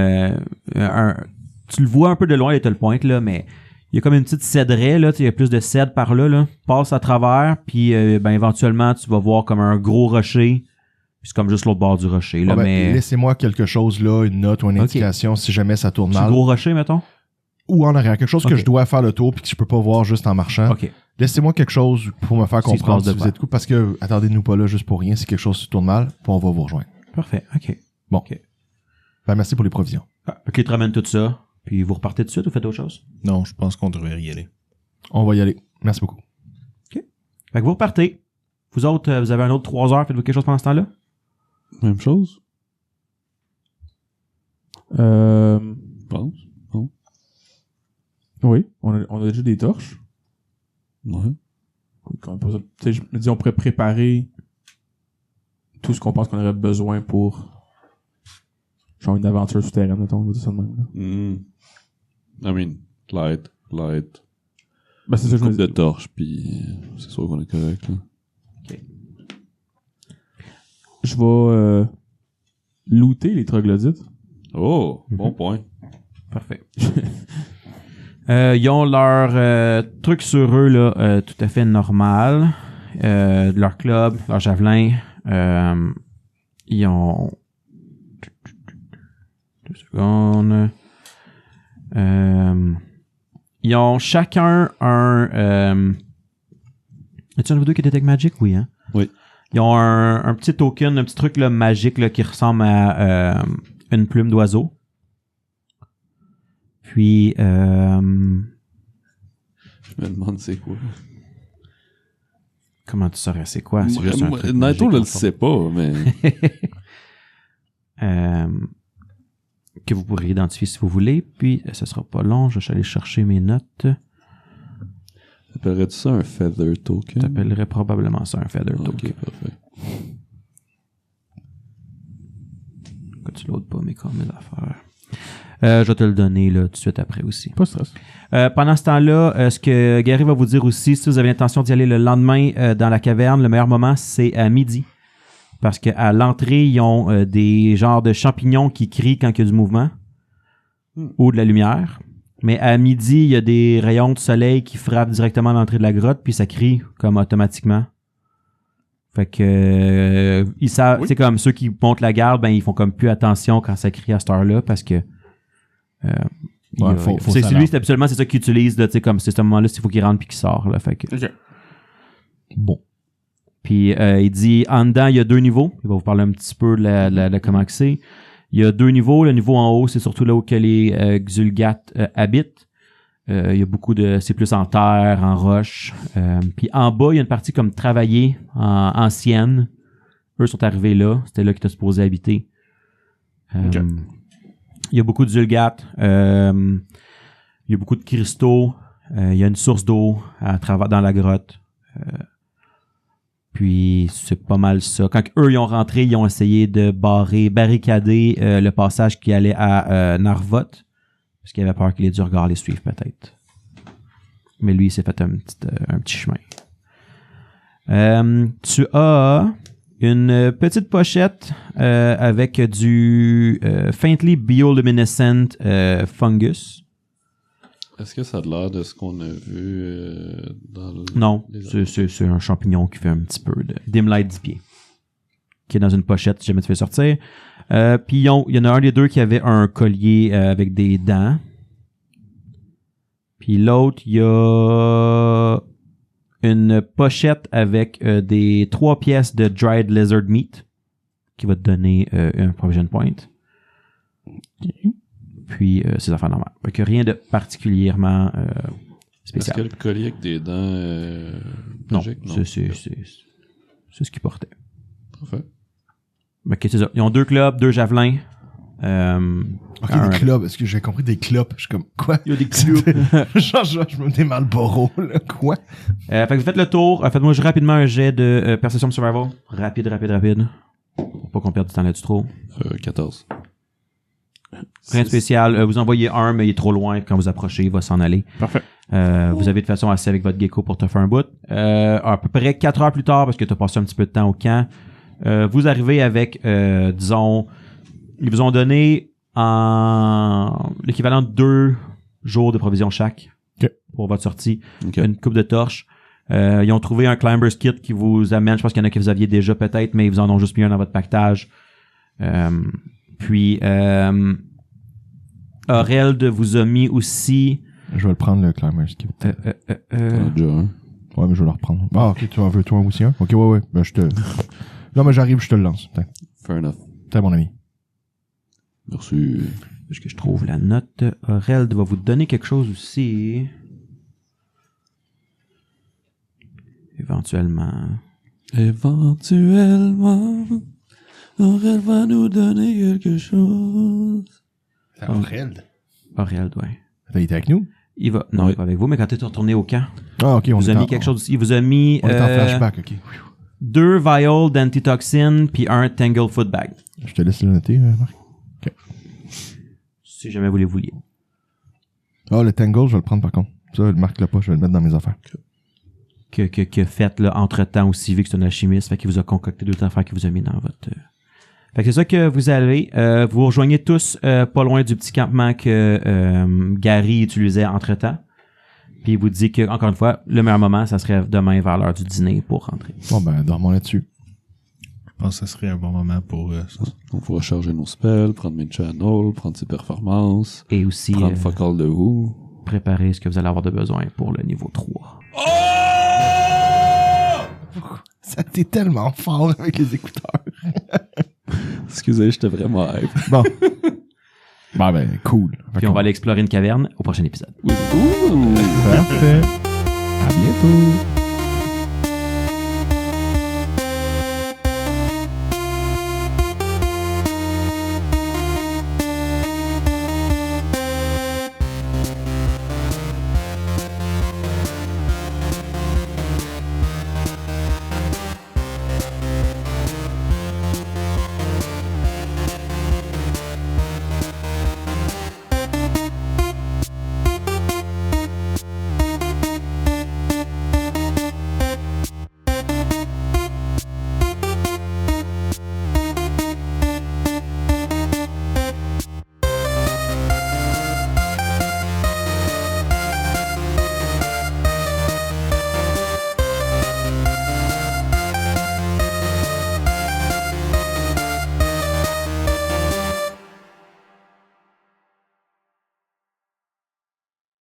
tu le vois un peu de loin, il y a le point, là, mais il y a comme une petite cédraie, là, il y a plus de cèdre par là, passe à travers, puis ben, éventuellement, tu vas voir comme un gros rocher, puis c'est comme juste l'autre bord du rocher, là, Ah ben, mais... laissez-moi quelque chose, là, une note ou une indication si jamais ça tourne C'est mal. gros rocher, mettons? Ou en arrière, quelque chose que Ok. je dois faire le tour puis que je peux pas voir juste en marchant. OK. Laissez-moi quelque chose pour me faire S'il se comprendre passe de si vous quoi. êtes cool, parce que attendez-nous pas là juste pour rien. Si quelque chose se tourne mal, puis on va vous rejoindre. Parfait, OK. Bon. Ok. Ben, merci pour les provisions. OK, tu ramènes tout ça, puis vous repartez tout de suite ou faites autre chose? Non, je pense qu'on devrait y aller. On va y aller. Merci beaucoup. Fait que vous repartez. Vous autres, vous avez un autre 3 heures, faites-vous quelque chose pendant ce temps-là? Même chose, Euh... je pense. Non? Oui, on a déjà des torches. Ouais. Quand même pas ça. Tu sais, je me dis, on pourrait préparer tout ce qu'on pense qu'on aurait besoin pour genre une aventure souterraine, mettons, on va dire ça de même. Là. I mean, light. Ben, c'est ça que je me Coupe de dis. torche, puis c'est sûr qu'on est correct, là. Je vais looter les troglodytes. Oh, bon point. Parfait. Ils ont leur truc sur eux, là, tout à fait normal. Leur club, leur javelin. Ils ont... 2 secondes. Ils ont chacun un... As-tu un de vous deux qui est Detect Magic? Oui, hein? Oui. Ils ont un petit token, un petit truc là, magique là, qui ressemble à une plume d'oiseau. Puis... Je me demande c'est quoi. Comment tu saurais c'est quoi? C'est juste un truc Naito magique, ne en le fait. sait pas, mais... Que vous pourrez identifier si vous voulez. Puis, ce sera pas long. Je vais aller chercher mes notes. T'appellerais-tu ça un Feather Token? T'appellerais probablement ça un Feather Token. Ok, parfait. Que tu loads pas mes affaires. Je vais te le donner là, tout de suite après aussi. Pas de stress. Pendant ce temps-là, ce que Gary va vous dire aussi, si vous avez l'intention d'y aller le lendemain dans la caverne, le meilleur moment, c'est à midi. Parce qu'à l'entrée, ils ont des genres de champignons qui crient quand il y a du mouvement ou de la lumière. Mais à midi, il y a des rayons de soleil qui frappent directement à l'entrée de la grotte, puis ça crie comme automatiquement. Fait que ils savent, c'est comme ceux qui montent la garde, ben ils font comme plus attention quand ça crie à cette heure-là parce que faut c'est s'alarmer. lui, habituellement c'est ça qu'il utilise, là, tu sais, comme c'est ce moment-là, il faut qu'il rentre puis qu'il sort là, fait que. Ok. Bon. Puis il dit en dedans, il y a 2 niveaux. Il va vous parler un petit peu de comment que c'est. Il y a 2 niveaux. Le niveau en haut, c'est surtout là où que les Xulgath habitent. Il y a beaucoup de... C'est plus en terre, en roche. Puis en bas, il y a une partie comme travaillée, ancienne. Eux sont arrivés là. C'était là qu'ils étaient supposés habiter. Ok. Il y a beaucoup de Xulgath. Il y a beaucoup de cristaux. Il y a une source d'eau à travers dans la grotte. Puis c'est pas mal ça. Quand eux ils ont rentré, ils ont essayé de barricader le passage qui allait à Narvot. Parce qu'il avait peur que les Durgar les suivent peut-être. Mais lui, il s'est fait un petit chemin. Tu as une petite pochette avec du faintly bioluminescent fungus. Est-ce que ça a l'air de ce qu'on a vu dans le... Non, les c'est un champignon qui fait un petit peu de dim light 10 pieds. Qui est dans une pochette, si jamais tu fais sortir. Puis il y en a un des deux qui avait un collier avec des dents. Puis l'autre, il y a une pochette avec des 3 pièces de dried lizard meat qui va te donner un provision point. Puis c'est affaires normales. Fait que rien de particulièrement Est-ce spécial. que le collier avec des dents Non, magiques? c'est ce qu'ils portaient. Parfait. Ok, c'est ça. Ils ont 2 clubs, 2 javelins. Ok, des clubs. Est-ce que j'ai compris des clopes? Je suis comme, quoi? Il y a des clubs. genre, je me dis Malboro, là. Quoi? Fait que vous faites le tour. Faites-moi rapidement un jet de Perception Survival. Rapide. Pour pas qu'on perde du temps là-dessus trop. 14. Rien de spécial. Vous envoyez un, mais il est trop loin. Quand vous approchez, il va s'en aller. Parfait. Vous avez de façon assez avec votre gecko pour te faire un bout. À peu près 4 heures plus tard, parce que tu as passé un petit peu de temps au camp, vous arrivez avec, disons, ils vous ont donné l'équivalent de 2 jours de provisions chaque pour votre sortie. Ok. Une coupe de torches. Ils ont trouvé un Climber's Kit qui vous amène, je pense qu'il y en a que vous aviez déjà peut-être, mais ils vous en ont juste mis un dans votre pactage. Puis Aureld vous a mis aussi... Je vais le prendre, le Climber's Kit. T'en as déjà un. Ouais, mais je vais le reprendre. Ah, ok, tu en veux toi aussi un? Ok, ouais. Ben, je te... Non, mais j'arrive, je te le lance. Fair enough. T'es mon ami. Merci. Est-ce que je trouve la note? Aureld va vous donner quelque chose aussi. Éventuellement. Éventuellement, Aurel va nous donner quelque chose. C'est Aureld. Aureld, ouais. Il était avec nous? Il va... Non, Oui. il est pas avec vous, mais quand tu es retourné au camp, Ah, ok, il on vous a est mis en... quelque chose aussi. Il vous a mis On est en flashback, ok. 2 vials d'antitoxine puis un Tangle Foot Bag. Je te laisse le noter, Marc. Si jamais vous les vouliez. Ah, le Tangle, je vais le prendre par contre. Ça, Marc l'a pas, je vais le mettre dans mes affaires. Que faites là, entre-temps aussi, vu que c'est un alchimiste, fait qu'il vous a concocté d'autres affaires qu'il vous a mis dans votre... Fait que c'est ça que vous allez. Vous rejoignez tous pas loin du petit campement que Gary utilisait entre-temps. Puis il vous dit que, encore une fois, le meilleur moment, ça serait demain vers l'heure du dîner pour rentrer. Bon, ben, dormons là-dessus. Je pense que ce serait un bon moment pour ça. On pourra charger nos spells, prendre mes channels, prendre ses performances, Et aussi... prendre fuck all de vous. préparer ce que vous allez avoir de besoin pour le niveau 3. Ça t'es tellement fort avec les écouteurs. Excusez, j'étais vraiment hype. Bon. Bon, ben, cool. Puis on va aller explorer une caverne au prochain épisode. Parfait. À bientôt.